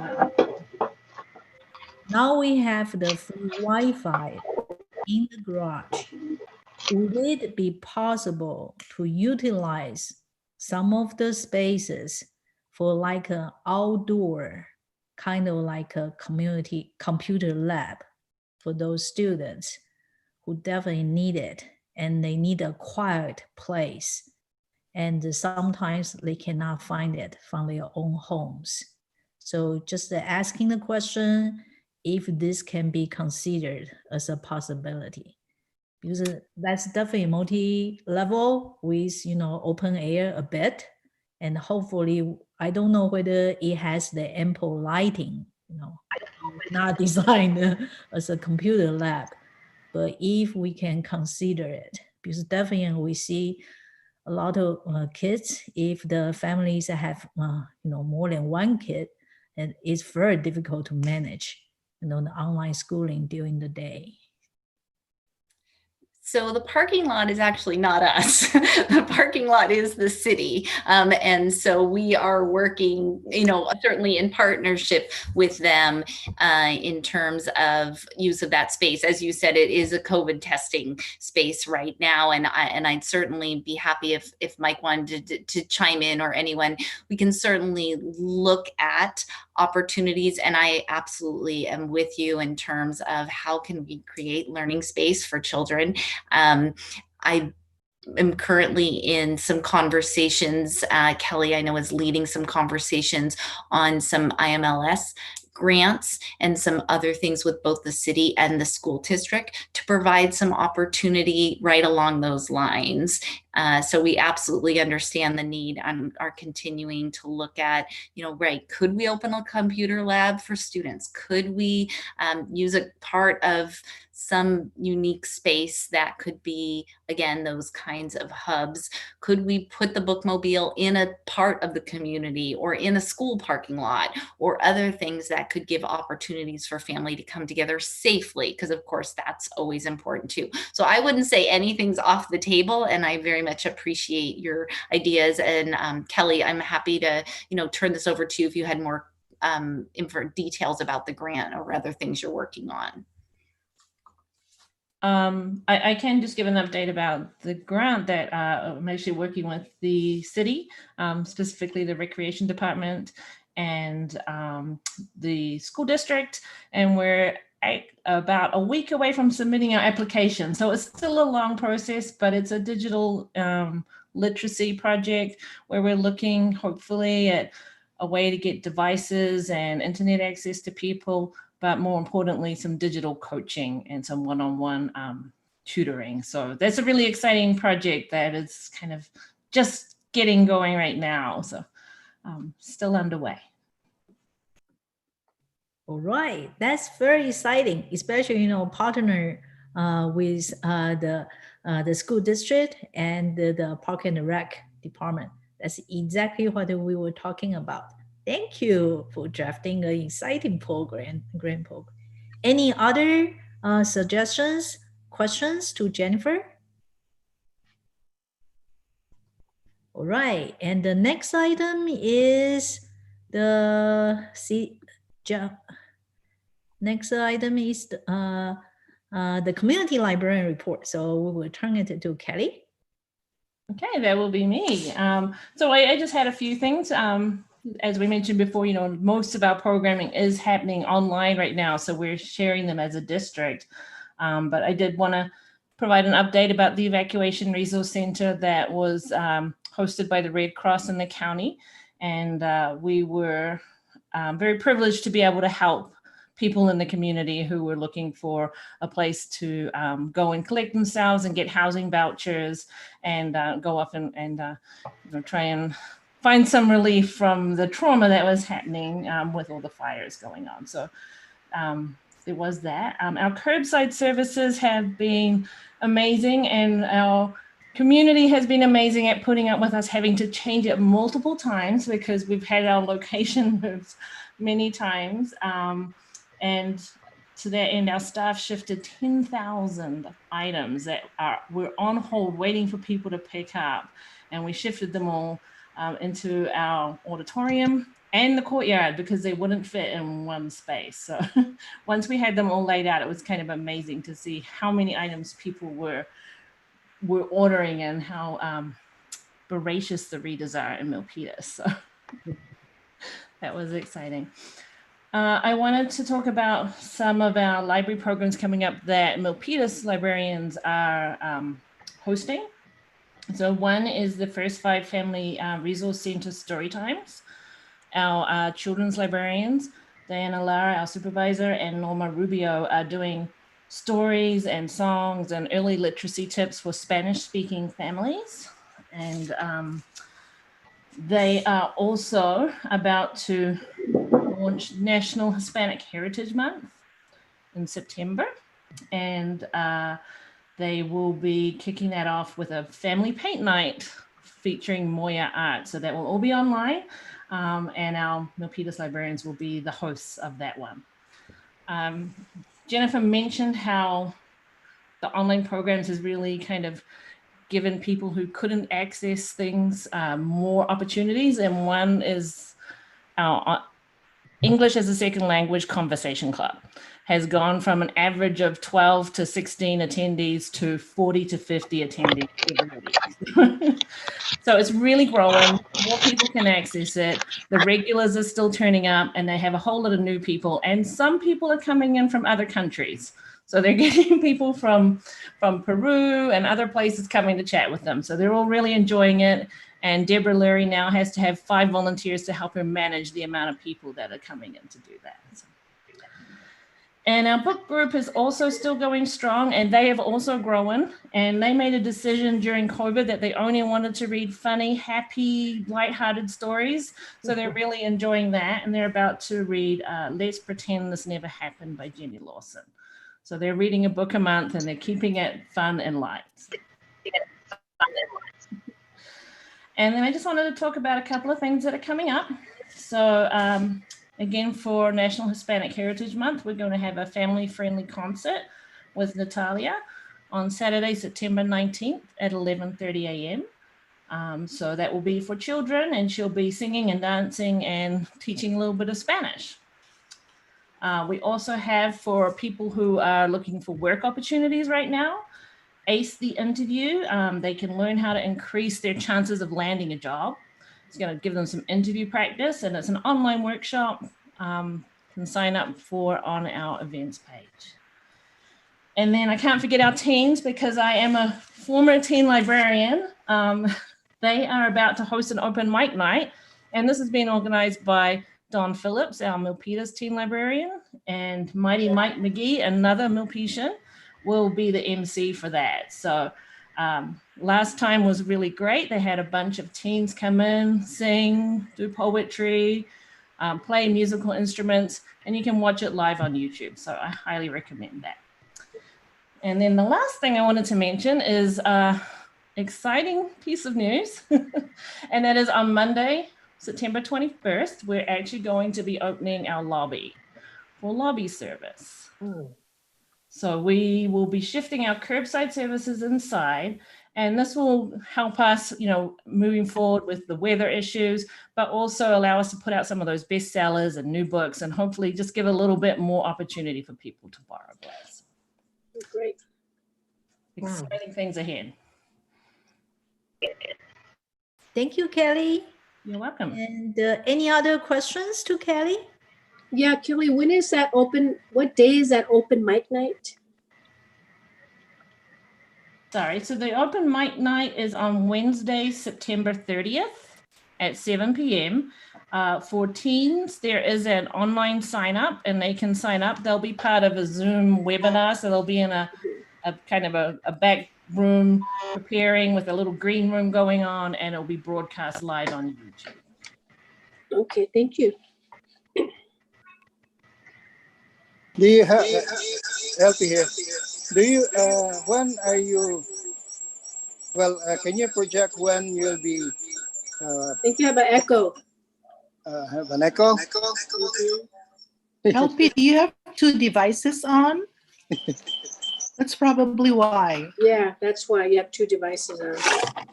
now we have the free Wi-Fi in the garage. Would it be possible to utilize some of the spaces for like an outdoor, kind of like a community computer lab for those students who definitely need it and they need a quiet place, and sometimes they cannot find it from their own homes? So just asking the question if this can be considered as a possibility, because that's definitely multi-level with open air a bit, and hopefully I don't know whether it has the ample lighting, not designed as a computer lab, but if we can consider it, because definitely we see a lot of kids, if the families have more than one kid, and it's very difficult to manage the online schooling during the day. So the parking lot is actually not us. The parking lot is the city. And so we are working, certainly in partnership with them in terms of use of that space. As you said, it is a COVID testing space right now. And I'd certainly be happy if Mike wanted to chime in, or anyone. We can certainly look at opportunities, and I absolutely am with you in terms of how can we create learning space for children. I am currently in some conversations. Kelly, I know, is leading some conversations on some IMLS grants and some other things with both the city and the school district to provide some opportunity right along those lines. So we absolutely understand the need and are continuing to look at, could we open a computer lab for students? Could we use a part of some unique space that could be, again, those kinds of hubs? Could we put the bookmobile in a part of the community or in a school parking lot, or other things that could give opportunities for family to come together safely? Because of course that's always important too. So I wouldn't say anything's off the table, and I very much appreciate your ideas. And Kelly, I'm happy to turn this over to you if you had more details about the grant or other things you're working on. I can just give an update about the grant that I'm actually working with the city, specifically the recreation department, and the school district, and we're about a week away from submitting our application. So it's still a long process, but it's a digital literacy project where we're looking hopefully at a way to get devices and internet access to people, but more importantly, some digital coaching and some one-on-one tutoring. So that's a really exciting project that is kind of just getting going right now. So still underway. All right, that's very exciting, especially, partner with the school district and the Park and Rec department. That's exactly what we were talking about. Thank you for drafting an exciting program, grand program. Any other suggestions, questions to Jennifer? All right, and the next item is next item is the community librarian report. So we will turn it to Kelly. Okay, that will be me. So I just had a few things. As we mentioned before, most of our programming is happening online right now, so we're sharing them as a district. But I did want to provide an update about the Evacuation Resource Center that was hosted by the Red Cross in the county. And we were very privileged to be able to help people in the community who were looking for a place to go and collect themselves and get housing vouchers and go off and try and find some relief from the trauma that was happening with all the fires going on. So it was that. Our curbside services have been amazing, and our community has been amazing at putting up with us having to change it multiple times because we've had our location moved many times. And to that end, our staff shifted 10,000 items that were on hold waiting for people to pick up. And we shifted them all into our auditorium and the courtyard because they wouldn't fit in one space. So once we had them all laid out, it was kind of amazing to see how many items people were ordering and how voracious the readers are in Milpitas. So that was exciting. I wanted to talk about some of our library programs coming up that Milpitas librarians are hosting. So one is the First Five Family Resource Center Story Times. Our children's librarians, Diana Lara, our supervisor, and Norma Rubio are doing stories and songs and early literacy tips for Spanish-speaking families. And they are also about to launch National Hispanic Heritage Month in September. And they will be kicking that off with a family paint night featuring Moya art. So that will all be online. And our Milpitas librarians will be the hosts of that one. Jennifer mentioned how the online programs has really kind of given people who couldn't access things more opportunities. And one is our English as a Second Language Conversation Club has gone from an average of 12 to 16 attendees to 40 to 50 attendees every week. So it's really growing. More people can access it. The regulars are still turning up, and they have a whole lot of new people. And some people are coming in from other countries. So they're getting people from Peru and other places coming to chat with them. So they're all really enjoying it. And Deborah Lurie now has to have 5 volunteers to help her manage the amount of people that are coming in to do that. So. And our book group is also still going strong, and they have also grown. And they made a decision during COVID that they only wanted to read funny, happy, lighthearted stories. So they're really enjoying that. And they're about to read Let's Pretend This Never Happened by Jenny Lawson. So they're reading a book a month, and they're keeping it fun and light. And then I just wanted to talk about a couple of things that are coming up. So again, for National Hispanic Heritage Month, we're going to have a family-friendly concert with Natalia on Saturday, September 19th at 11:30 a.m. So that will be for children, and she'll be singing and dancing and teaching a little bit of Spanish. We also have, for people who are looking for work opportunities right now, Ace the Interview. They can learn how to increase their chances of landing a job. It's going to give them some interview practice, and it's an online workshop. You can sign up for on our events page. And then I can't forget our teens, because I am a former teen librarian. They are about to host an open mic night, and this has been organized by Don Phillips, our Milpitas teen librarian, and Mighty Mike McGee, another Milpetian, will be the MC for that. So last time was really great. They had a bunch of teens come in, sing, do poetry, play musical instruments, and you can watch it live on YouTube. So I highly recommend that. And then the last thing I wanted to mention is exciting piece of news, and that is on Monday, September 21st, we're actually going to be opening our lobby for lobby service. So we will be shifting our curbside services inside, and this will help us, moving forward with the weather issues, but also allow us to put out some of those bestsellers and new books, and hopefully just give a little bit more opportunity for people to borrow books. Great. Exciting things ahead. Thank you, Kelly. You're welcome. And any other questions to Kelly? Yeah, Kelly, when is that open? What day is that open mic night? Sorry, so the open mic night is on Wednesday, September 30th at 7 p.m. For teens, there is an online sign up, and they can sign up. They'll be part of a Zoom webinar, so they'll be in a kind of a back room preparing with a little green room going on, and it'll be broadcast live on YouTube. Okay, thank you. Do you have help here? Do you when are you? Well, can you project when you'll be? I think you have an echo. Have an echo? LP, do you have two devices on? That's probably why. Yeah, that's why you have two devices on.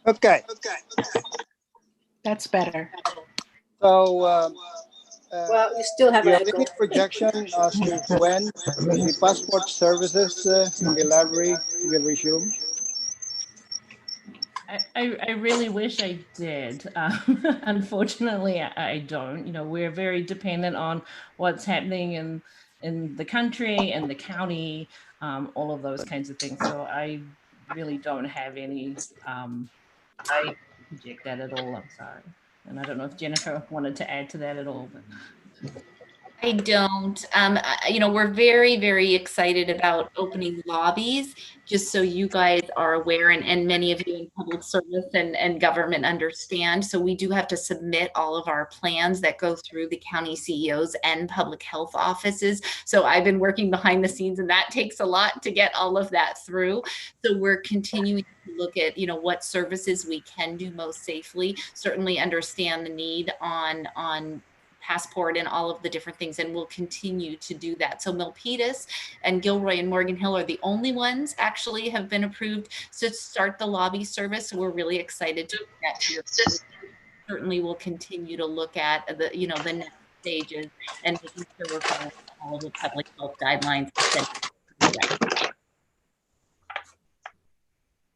Okay. That's better. So, Well, you still have do you an have echo. any projection as to when the passport services in the library will resume? I really wish I did. Unfortunately, I don't. We're very dependent on what's happening in the country and the county, all of those kinds of things. So I really don't have any. I project that at all. I'm sorry, and I don't know if Jennifer wanted to add to that at all. But I don't. We're very, very excited about opening lobbies, just so you guys are aware, and many of you in public service and government understand. So we do have to submit all of our plans that go through the county CEOs and public health offices. So I've been working behind the scenes, and that takes a lot to get all of that through. So we're continuing to look at, what services we can do most safely. Certainly understand the need on passport and all of the different things, and we'll continue to do that. So Milpitas and Gilroy and Morgan Hill are the only ones actually have been approved to start the lobby service. So we're really excited to do that here. Certainly we'll continue to look at the next stages and making sure we're following all of the public health guidelines.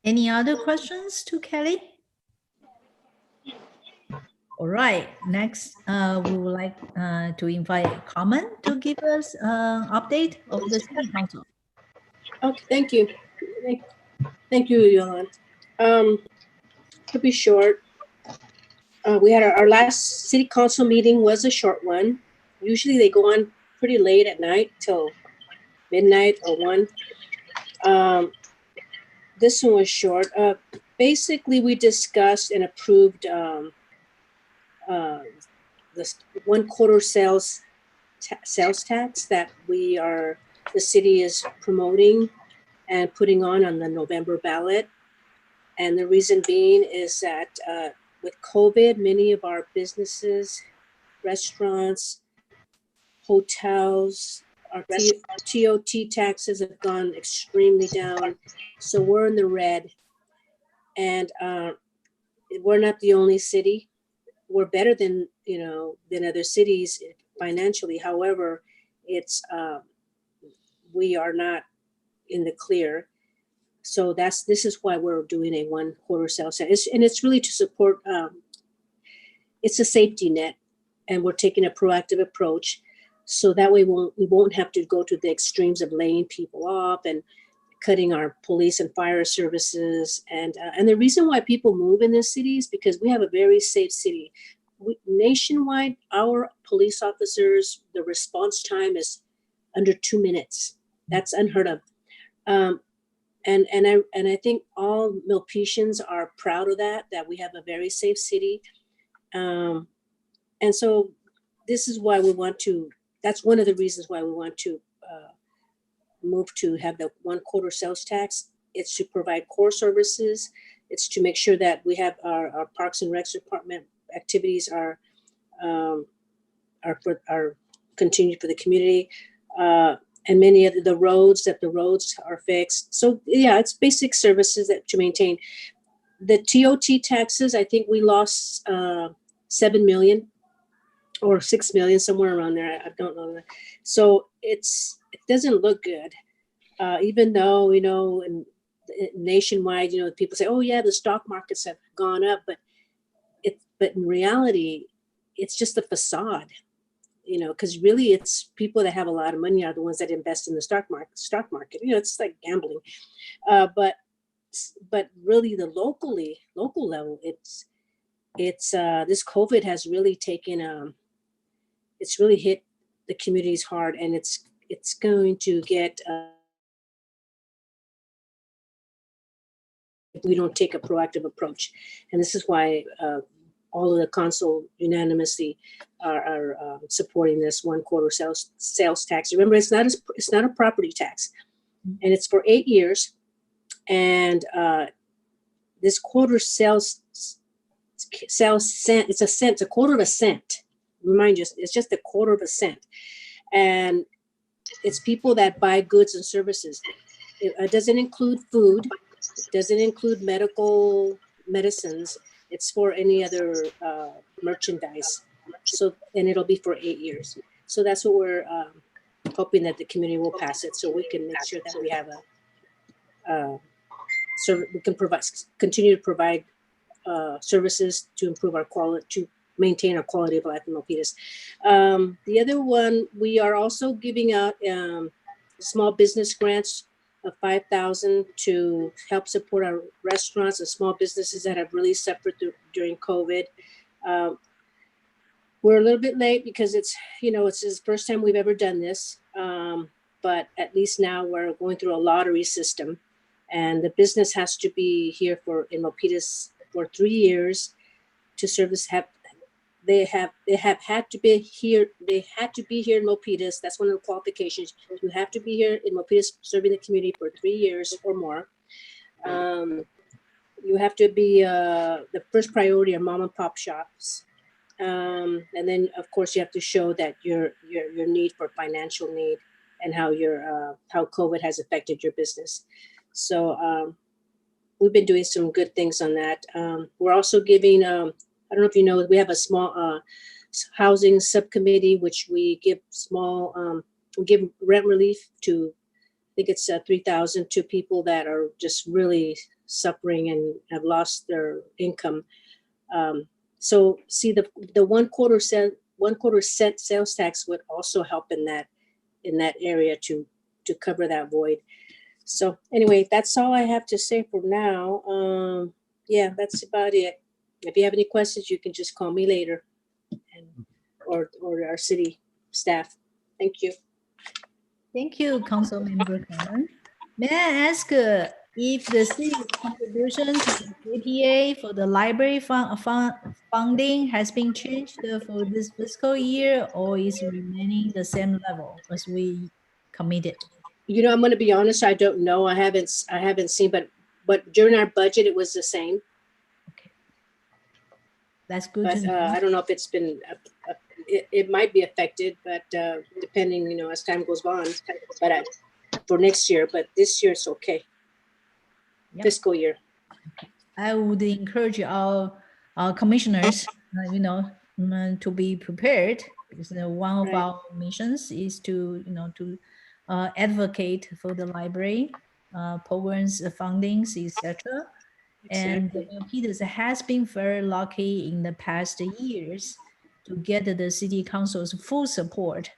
Any other questions to Kelly? All right, next, we would like to invite Carmen to give us an update of the city council. Okay, thank you. Thank you, Yolanda. To be short, we had our last city council meeting was a short one. Usually they go on pretty late at night till midnight or 1. This one was short. Basically, we discussed and approved the 1/4 sales tax that the city is promoting and putting on the November ballot. And the reason being is that with COVID, many of our businesses, restaurants, hotels, our TOT taxes have gone extremely down. So we're in the red, and we're not the only city. We're better than other cities financially. However, it's we are not in the clear. So this is why we're doing a 1/4 sales tax. And it's really to support, it's a safety net, and we're taking a proactive approach. So that way we won't have to go to the extremes of laying people off and cutting our police and fire services. And the reason why people move in this city is because we have a very safe city. Nationwide, our police officers, the response time is under 2 minutes. That's unheard of. And I think all Milpetians are proud of that we have a very safe city. And so this is why we want to, that's one of the reasons why we want to move to have the 1/4 sales tax. It's to provide core services. It's to make sure that we have our Parks and Recs department activities are continued for the community. And many of the roads are fixed. So yeah, it's basic services that to maintain. The TOT taxes, I think we lost 7 million or 6 million, somewhere around there. I don't know. So it doesn't look good. Even though, and nationwide, people say, oh yeah, the stock markets have gone up, but in reality, it's just a facade. Because really it's people that have a lot of money are the ones that invest in the stock market. It's like gambling. But really the local level, it's this COVID has really taken, it's really hit the communities hard, and it's going to get, if we don't take a proactive approach. And this is why, all of the council unanimously are supporting this 1/4 sales tax. Remember, it's not a property tax, and it's for 8 years. And this quarter sales cent. It's a cent. It's a quarter of a cent. Remind you, it's just a quarter of a cent, and it's people that buy goods and services. It doesn't include food. It doesn't include medicines. It's for any other merchandise. So, and it'll be for 8 years. So that's what we're hoping that the community will pass it, so we can make sure that we have so we can continue to provide services to improve our quality, to maintain our quality of life in Milpitas. The other one, we are also giving out small business grants of $5,000 to help support our restaurants and small businesses that have really suffered during COVID. We're a little bit late because it's the first time we've ever done this. But at least now we're going through a lottery system, and the business has to be here in Milpitas for 3 years to service. They have had to be here. They had to be here in Milpitas. That's one of the qualifications. You have to be here in Milpitas serving the community for 3 years or more. You have to be the first priority are mom and pop shops. And then of course you have to show that your need for financial need and how COVID has affected your business. So we've been doing some good things on that. We're also giving, I don't know if you know, we have a small housing subcommittee, which we give we give rent relief to, I think it's 3,000 to people that are just really suffering and have lost their income. So see, the 1/4 cent sales tax would also help in that area to cover that void. So anyway, that's all I have to say for now. Yeah, that's about it. If you have any questions, you can just call me later, or our city staff. Thank you. Thank you, Council Member Carmen. May I ask if the city's contribution to the APA for the library funding has been changed for this fiscal year, or is remaining the same level as we committed? I'm going to be honest. I don't know. I haven't seen, but during our budget, it was the same. Okay, that's good. But I don't know if it's been. It might be affected, but depending, as time goes on. But for next year, but this year it's okay. Yep. Fiscal year. I would encourage our commissioners, to be prepared, because one of our missions is to advocate for the library. programs, fundings, etc. And Exactly. Milpitas has been very lucky in the past years to get the city council's full support,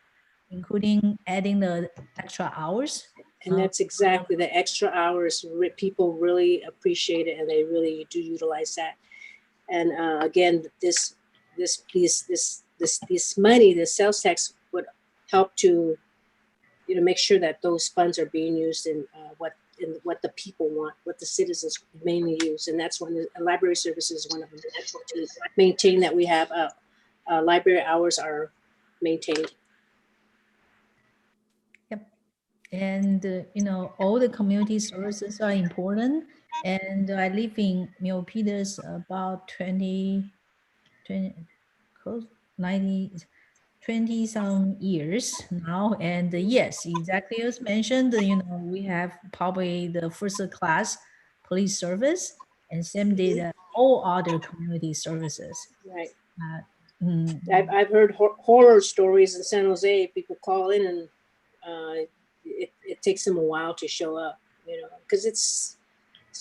including adding the extra hours. And that's exactly the extra hours. People really appreciate it, and they really do utilize that. And again, this money, the sales tax, would help to, make sure that those funds are being used in what the people want, what the citizens mainly use, and that's when the library services is one of them, to maintain that we have library hours are maintained. And all the community services are important. And I live in Milpitas about 20 close 20 some years now. And yes, exactly as mentioned, we have probably the first class police service, and same did all other community services. Right. Mm. I've heard horror stories in San Jose. People call in and it takes them a while to show up, because it's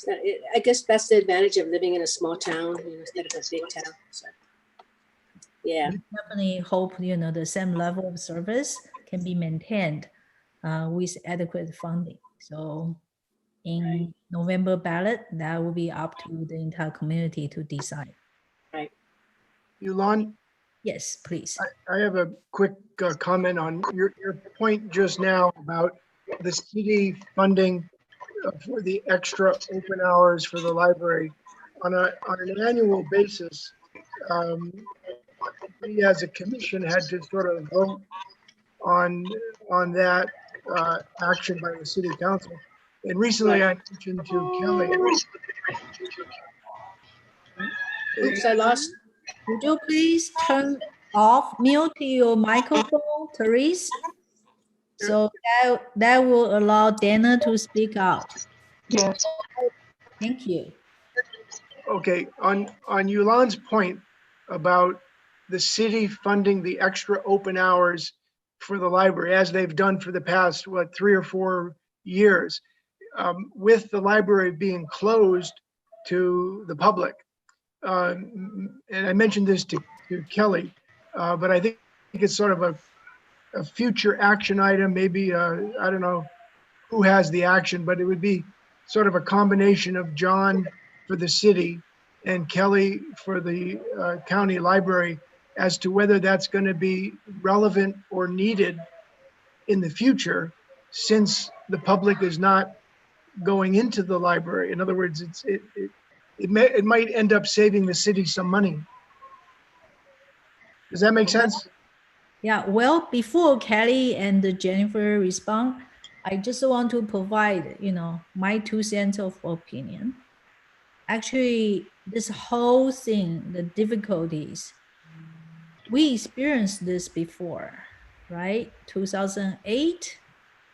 not, I guess that's the advantage of living in a small town instead of a big town. So, yeah. We definitely hope, the same level of service can be maintained with adequate funding. So in November ballot, that will be up to the entire community to decide. Right. Yulon? Yes, please. I have a quick comment on your point just now about the city funding for the extra open hours for the library. On an annual basis, we as a commission had to sort of vote on that action by the city council. And recently I mentioned to Kelly. Oops, I lost. Would you please mute your microphone, Therese? So that will allow Dana to speak out. Yes. Thank you. Okay, on Yulon's point about the city funding the extra open hours for the library, as they've done for the past, 3 or 4 years, with the library being closed to the public. And I mentioned this to Kelly, but I think it's sort of a future action item. Maybe, I don't know who has the action, but it would be sort of a combination of John for the city and Kelly for the county library as to whether that's going to be relevant or needed in the future, since the public is not going into the library. In other words, it might end up saving the city some money. Does that make sense? Yeah, well, before Kelly and Jennifer respond, I just want to provide, my 2 cents of opinion. Actually, this whole thing, the difficulties, we experienced this before, right? 2008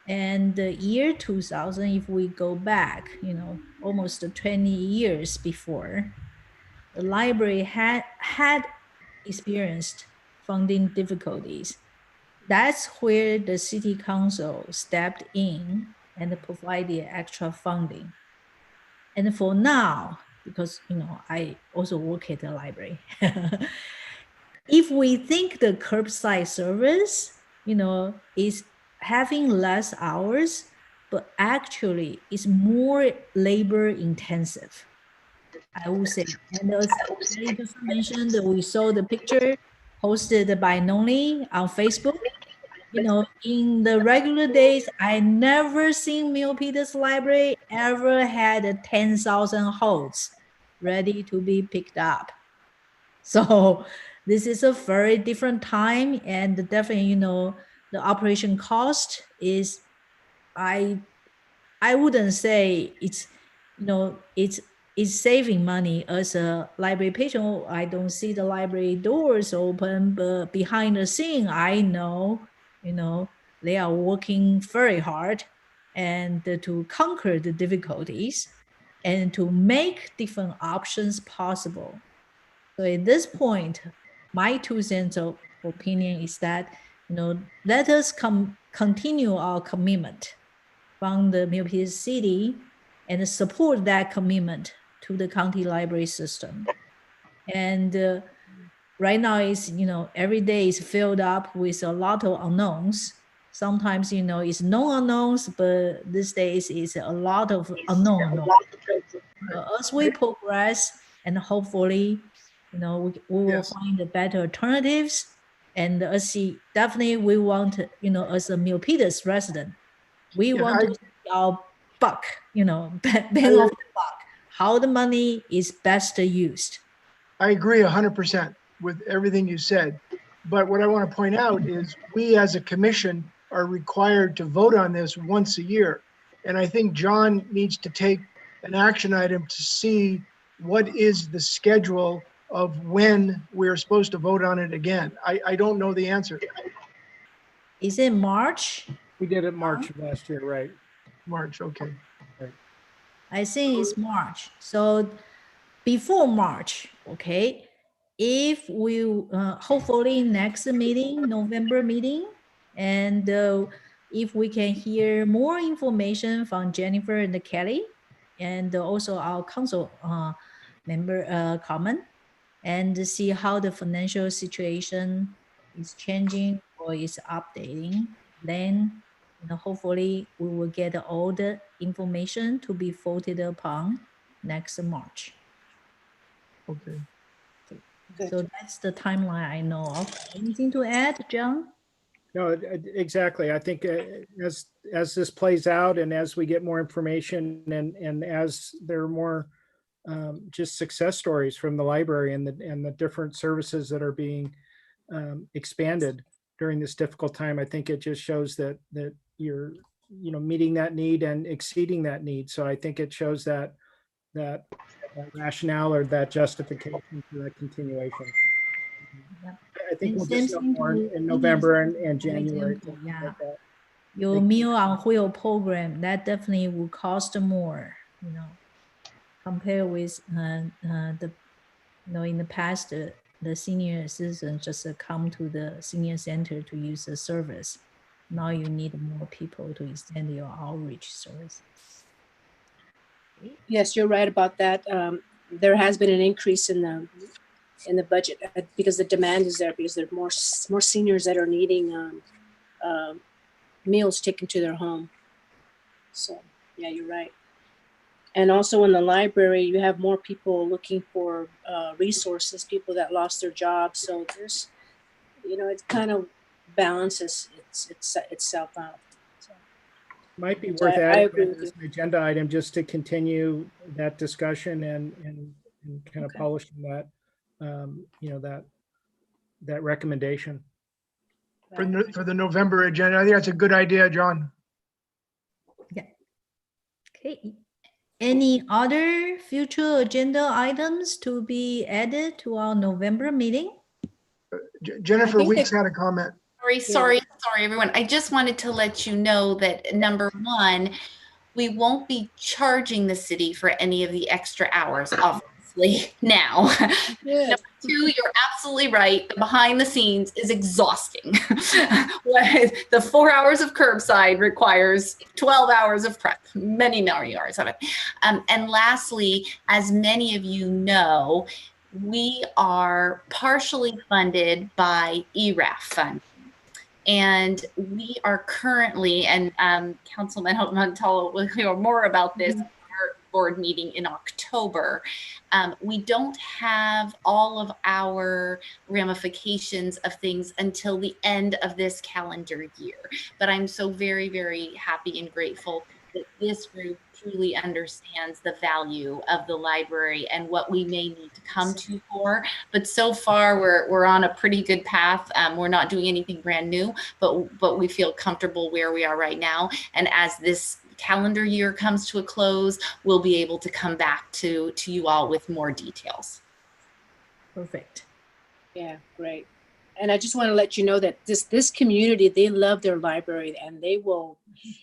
and the year 2000, if we go back, almost 20 years before, the library had experienced funding difficulties. That's where the city council stepped in and provided extra funding. And for now, because I also work at the library, if we think the curbside service, is having less hours, but actually is more labor intensive, I would say. And as Kelly just mentioned, we saw the picture posted by Noli on Facebook. In the regular days, I never seen Milpitas Library ever had 10,000 holds ready to be picked up. So this is a very different time, and definitely, the operation cost is, I wouldn't say it's, it's saving money. As a library patron, I don't see the library doors open, but behind the scene, I know, they are working very hard and to conquer the difficulties and to make different options possible. So at this point, my 2 cents of opinion is that, let us continue our commitment from the Milpitas City and support that commitment to the county library system. And right now is, every day is filled up with a lot of unknowns. Sometimes, it's no unknowns, but these days is a lot of unknown. As we progress, and hopefully, we will Yes. find the better alternatives. And definitely we want, as a Milpitas resident, we Yeah, want to see our buck, bang off the buck, how the money is best used. I agree 100% with everything you said. But what I want to point out is we as a commission are required to vote on this once a year. And I think John needs to take an action item to see what is the schedule of when we're supposed to vote on it again. I don't know the answer. Is it March? We did it March of last year, right? March, okay. I think it's March. So before March, okay, if we hopefully next meeting, November meeting, and if we can hear more information from Jennifer and Kelly, and also our council member comment, and see how the financial situation is changing or is updating, then hopefully we will get all the information to be voted upon next March. Okay. So that's the timeline I know of. Anything to add, John? No, exactly. I think as this plays out and as we get more information and as there are more just success stories from the library and the different services that are being expanded during this difficult time, I think it just shows that you're meeting that need and exceeding that need. So I think it shows that rationale or that justification for that continuation. I think we'll just know more in November and January. Yeah. Your Meal on Wheel program, that definitely will cost more, compared with the, in the past, the senior citizens just come to the senior center to use the service. Now you need more people to extend your outreach services. Yes, you're right about that. There has been an increase in the budget because the demand is there, because there are more seniors that are needing meals taken to their home. So yeah, you're right. And also in the library, you have more people looking for resources, people that lost their jobs. So there's, it kind of balances itself out. So, might be worth adding as an agenda item just to continue that discussion and kind of polishing that, that recommendation. For the November agenda, I think that's a good idea, John. Yeah. Okay. Any other future agenda items to be added to our November meeting? Jennifer Weeks had a comment. Sorry, everyone. I just wanted to let you know that number one, we won't be charging the city for any of the extra hours, obviously, now. Number two, you're absolutely right. The behind the scenes is exhausting. The 4 hours of curbside requires 12 hours of prep, many hours of it. And lastly, as many of you know, we are partially funded by ERAF funding. And we are currently, and Councilman Montalvo will hear more about this at our board meeting in October. We don't have all of our ramifications of things until the end of this calendar year. But I'm so very, very happy and grateful that this group truly understands the value of the library and what we may need to come to for. But so far, we're on a pretty good path. We're not doing anything brand new, but we feel comfortable where we are right now. And as this calendar year comes to a close, we'll be able to come back to you all with more details. Perfect. Yeah, great. And I just want to let you know that this community, they love their library, and they will,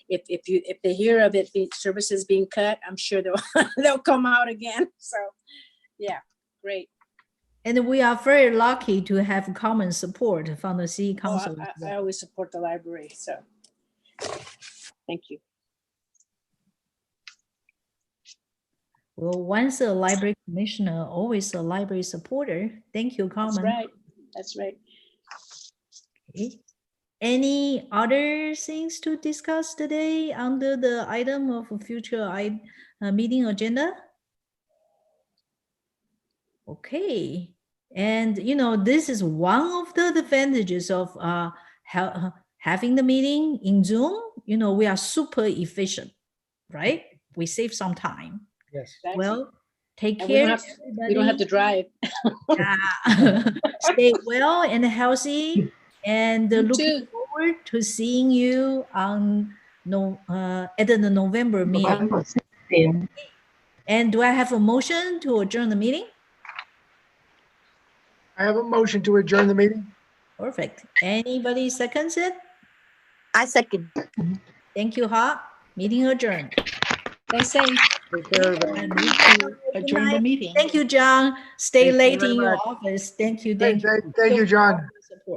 if they hear of it, services being cut, I'm sure they'll come out again. So yeah, great. And we are very lucky to have common support from the city council. I always support the library, so thank you. Well, once a library commissioner, always a library supporter. Thank you, That's Carmen. right. That's right. Okay. Any other things to discuss today under the item of future meeting agenda? Okay. And this is one of the advantages of having the meeting in Zoom. We are super efficient, right? We save some time. Yes. Exactly. Well, take And care. we don't have to drive. Yeah. Stay well and healthy, and You looking too. forward to seeing you on at the November meeting. And do I have a motion to adjourn the meeting? I have a motion to adjourn the meeting. Perfect. Anybody seconds it? I second. Thank you, Ha. Meeting adjourned. Stay safe. Take care, everybody. I move to Good adjourn the night. meeting. Thank you, John. Stay Thank you late very in your much. office. Thank you. Thank you, John. Support.